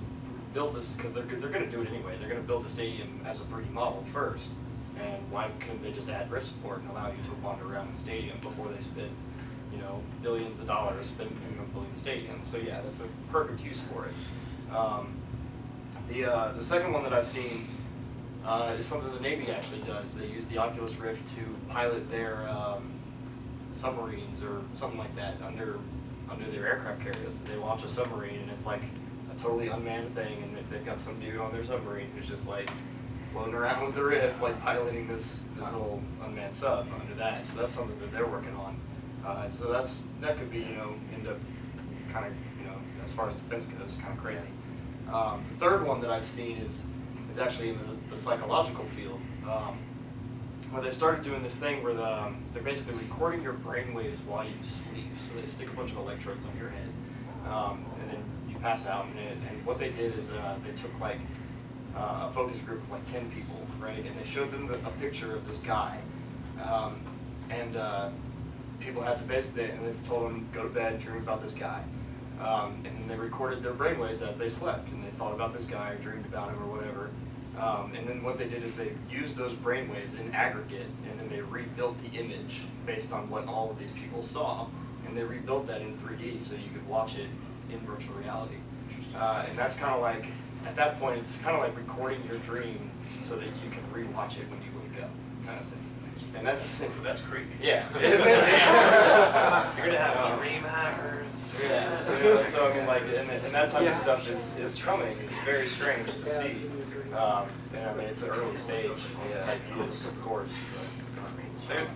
build this, because they're going to do it anyway. They're going to build the stadium as a 3D model first, and why couldn't they just add wrist support and allow you to wander around the stadium before they spend, you know, billions of dollars spending on building the stadium? So yeah, that's a perfect use for it. The second one that I've seen is something the Navy actually does. They use the Oculus Rift to pilot their submarines or something like that under their aircraft carriers. They launch a submarine and it's like a totally unmanned thing, and they've got some dude on their submarine who's just like floating around with the Rift, like piloting this little unmanned sub under that. So that's something that they're working on. So that could be, you know, end up kind of, you know, as far as defense goes, kind of crazy. The third one that I've seen is actually in the psychological field, where they started doing this thing where they're basically recording your brainwaves while you sleep. So they stick a bunch of electrodes on your head, and then you pass out. And what they did is they took like a focus group of like 10 people, right? And they showed them a picture of this guy, and people had to basically, and they told them go to bed, dream about this guy. And then they recorded their brainwaves as they slept, and they thought about this guy or dreamed about him or whatever. And then what they did is they used those brainwaves in aggregate, and then they rebuilt the image based on what all of these people saw, and they rebuilt that in 3D so you could watch it in virtual reality. And that's kind of like, at that point, it's kind of like recording your dream so that you can rewatch it when you wake up, kind of thing. And that's creepy. Yeah. You're gonna have dream hackers. Yeah. You know, so I mean, like, and that type of stuff is coming. It's very strange to see. And I mean, it's an early stage type use, of course.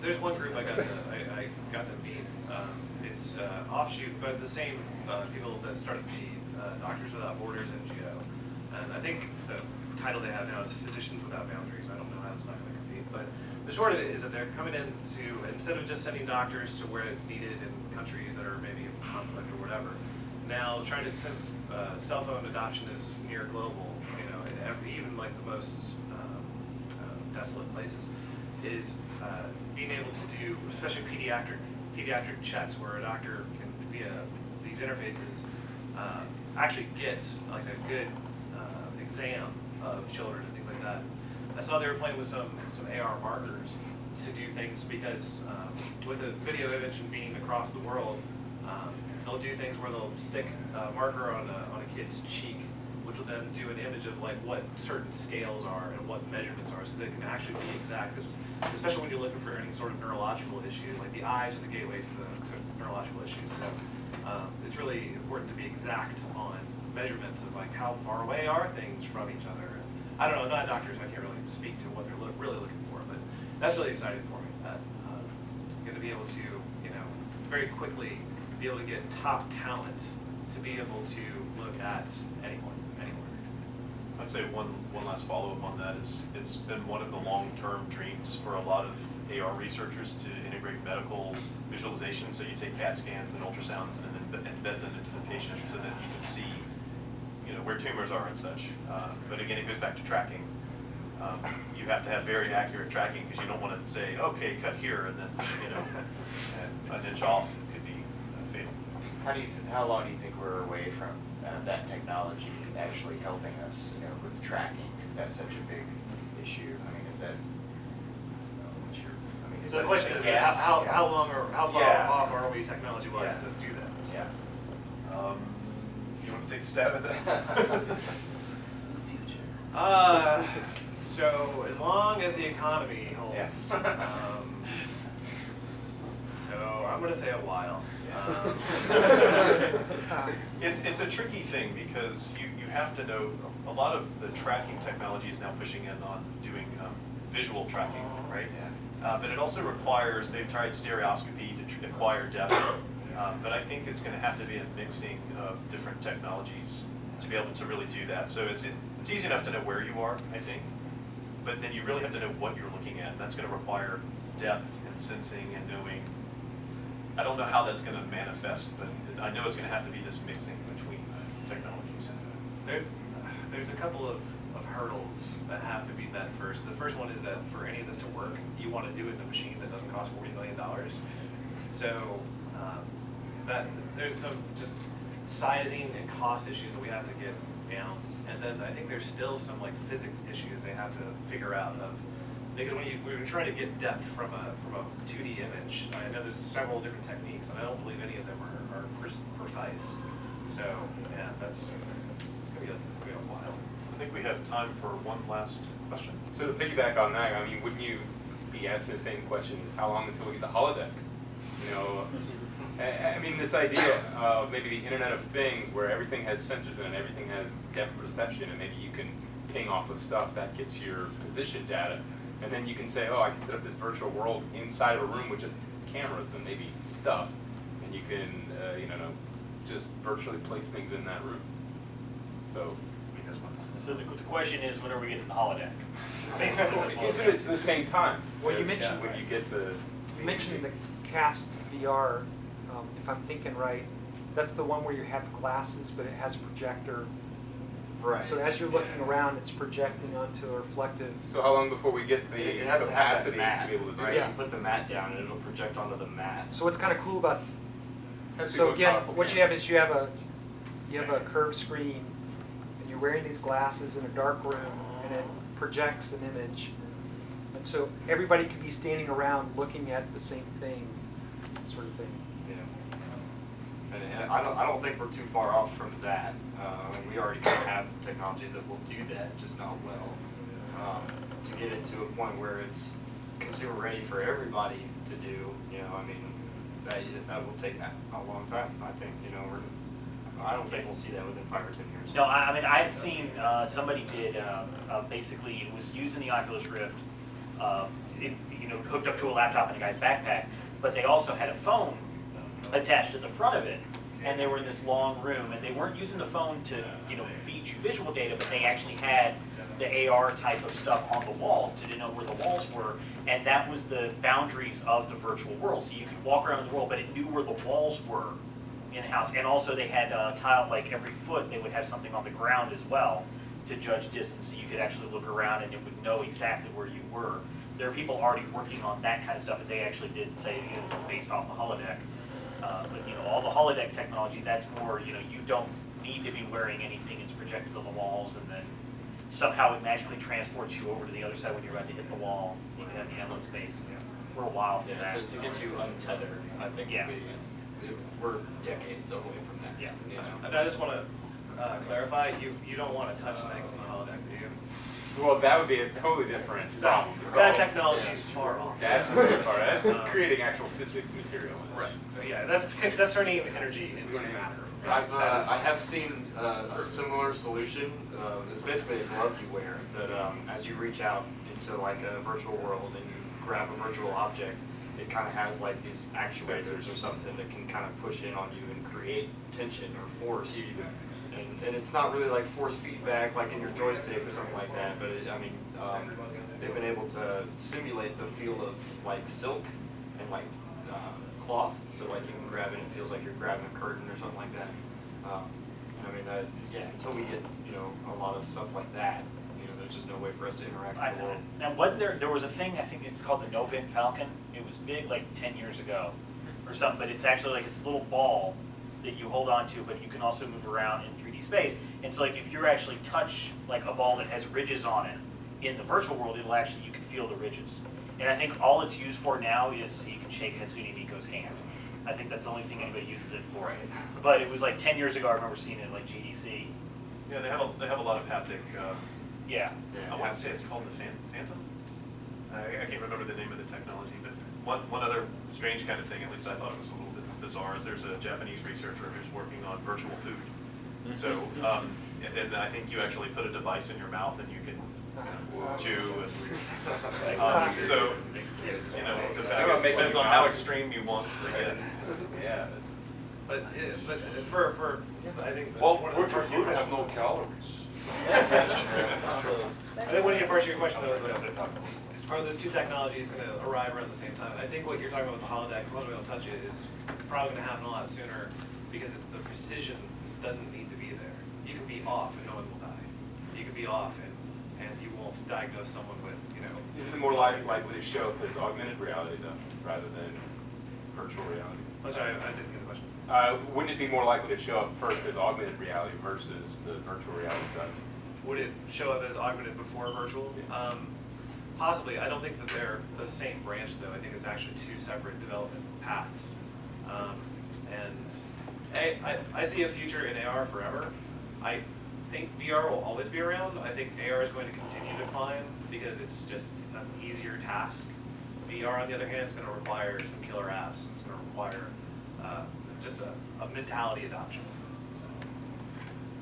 There's one group I got to meet. It's offshoot, but the same people that started the Doctors Without Borders NGO. And I think the title they have now is Physicians Without Boundaries. I don't know how it's not going to compete, but the short of it is that they're coming in to, instead of just sending doctors to where it's needed in countries that are maybe in conflict or whatever, now trying to, since cell phone adoption is near global, you know, in even like the most desolate places, is being able to do, especially pediatric checks where a doctor can, via these interfaces, actually get like a good exam of children and things like that. I saw they were playing with some AR markers to do things because with a video image and being across the world, they'll do things where they'll stick a marker on a kid's cheek, which will then do an image of like what certain scales are and what measurements are, so they can actually be exact. Especially when you're looking for any sort of neurological issue, like the eyes are the gateway to neurological issues. So it's really important to be exact on measurements of like how far away are things from each other. I don't know, I'm not doctors, I can't really speak to what they're really looking for, but that's really exciting for me, that I'm going to be able to, you know, very quickly be able to get top talent to be able to look at anyone, anywhere. I'd say one last follow-up on that is it's been one of the long-term dreams for a lot of AR researchers to integrate medical visualization. So you take CAT scans and ultrasounds and then embed them into the patient so that you can see, you know, where tumors are and such. But again, it goes back to tracking. You have to have very accurate tracking because you don't want to say, okay, cut here, and then, you know, an inch off could be fatal. How long do you think we're away from that technology actually helping us, you know, with tracking, if that's such a big issue? I mean, is that, what's your, I mean, is So the that question a is, guess? how long or how far Yeah. off are we technology-wise Yeah. to do that? So, Yeah. You want to take a stab at that? So as long as the economy holds, Yeah. so I'm going to say a while. It's a tricky thing because you have to know, a lot of the tracking technology is now pushing in on doing visual tracking, right? But it also requires, they've tried stereoscopy to acquire depth, but I think it's going to have to be a mixing of different technologies to be able to really do that. So it's easy enough to know where you are, I think, but then you really have to know what you're looking at, and that's going to require depth and sensing and knowing. I don't know how that's going to manifest, but I know it's going to have to be this mixing between technologies. There's a couple of hurdles that have to be met first. The first one is that for any of this to work, you want to do it in a machine that doesn't cost $40 million. So that there's some just sizing and cost issues that we have to get down, and then I think there's still some like physics issues they have to figure out of, because when we're trying to get depth from a 2D image, I know there's several different techniques, and I don't believe any of them are precise. So yeah, it's gonna be a while. I think we have time for one last question. So to piggyback on that, I mean, wouldn't you be asking the same question as how long until we get the holodeck? You know, I mean, this idea of maybe the Internet of Things where everything has sensors in it, everything has depth perception, and maybe you can ping off of stuff that gets your position data. And then you can say, oh, I can set up this virtual world inside of a room with just cameras and maybe stuff. And you can, just virtually place things in that room. So, So the question is, when are we getting the holodeck? Basically. isn't it at the same time? Well, you as mentioned- when you get the. You mentioned the Cast VR, if I'm thinking right, that's the one where you have glasses, but it has a projector. Right. So as you're looking around, it's projecting onto a reflective. So how long before we get the It has to have that capacity mat, to be able to do right? Yeah. You put the mat down and it'll project onto the mat. So what's kind of cool about, Has to be so more again, powerful what you camera. have is you have a curved screen, and you're wearing these glasses in a dark room, and it projects an image. And so everybody could be standing around looking at the same thing, sort of thing. Yeah. And I don't think we're too far off from that. We already kind of have technology that will do that, just not well. To get it to a point where it's consumer ready for everybody to do, I mean, that will take a long time. I think, I don't think we'll see that within 5 or 10 years. No, I mean, I've seen, somebody did, basically, it was using the Oculus Rift, hooked up to a laptop in a guy's backpack, but they also had a phone attached to the front of it. And they were in this long room, and they weren't using the phone to, feed you visual data, but they actually had the AR type of stuff on the walls to denote where the walls were, and that was the boundaries of the virtual world. So you could walk around the world, but it knew where the walls were in the house. And also they had tile, like every foot, they would have something on the ground as well to judge distance, so you could actually look around and it would know exactly where you were. There are people already working on that kind of stuff, and they actually did say this is based off the holodeck. But all the holodeck technology, that's more, you don't need to be wearing anything, it's projected on the walls, and then somehow it magically transports you over to the other side when you're about to hit the wall, so you can have the endless space. We're a while from Yeah, that. to get you untethered, I think Yeah. we're decades away from that. Yeah. And I just want to clarify, you don't want to touch things in the holodeck, do you? Well, that would be a totally different problem. to That solve. technology is far off. That's really far. That's creating actual physics material. Right. So yeah, that's turning energy into matter. I have seen a similar solution. It's basically a glove you wear that as you reach out into like a virtual world and you grab a virtual object, it kind of has like these actuators or something that can kind of push in on you and create tension or force. And it's not really like force feedback like in your joystick or something like that, but they've been able to simulate the feel of like silk and like cloth, so like you can grab it and it feels like you're grabbing a curtain or something like that. Until we get a lot of stuff like that, there's just no way for us to interact with the world. Now, wasn't there was a thing, I think it's called the Novin Falcon. It was big like 10 years ago or something, but it's actually like it's a little ball that you hold on to, but you can also move around in 3D space. And so like if you actually touch like a ball that has ridges on it in the virtual world, you can feel the ridges. And I think all it's used for now is so you can shake Hatsune Miiko's hand. I think that's the only thing anybody uses it for. But it was like 10 years ago, I remember seeing it at like GDC. Yeah, they have a lot of haptic. Yeah. I want to say it's called the Phantom. I can't remember the name of the technology, but one other strange kind of thing, at least I thought it was a little bit bizarre, is there's a Japanese researcher who's working on virtual food. So, and I think you actually put a device in your mouth and you can chew. So, it depends on how extreme you want to get. Yeah. But for I think Well, one of the virtual parts of your food have question- no calories. That's true. That's true. I think one of your parts of your question was, are those two technologies going to arrive around the same time? I think what you're talking about with the holodeck, as long as we don't touch it, is probably going to happen a lot sooner because the precision doesn't need to be there. You can be off and no one will die. You can be off and you won't diagnose someone with, Isn't it more likely to show up as augmented reality though, rather than virtual reality? I'm sorry, I didn't get the question. Wouldn't it be more likely to show up first as augmented reality versus the virtual reality side? Would it show up as augmented before virtual? Possibly. I don't think that they're the same branch, though. I think it's actually two separate development paths. And I see a future in AR forever. I think VR will always be around. I think AR is going to continue to climb because it's just an easier task. VR, on the other hand, is going to require some killer apps. It's going to require just a mentality adoption.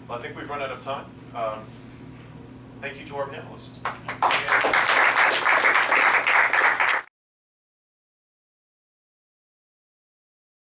Well, I think we've run out of time. Thank you to our panelists. Yeah.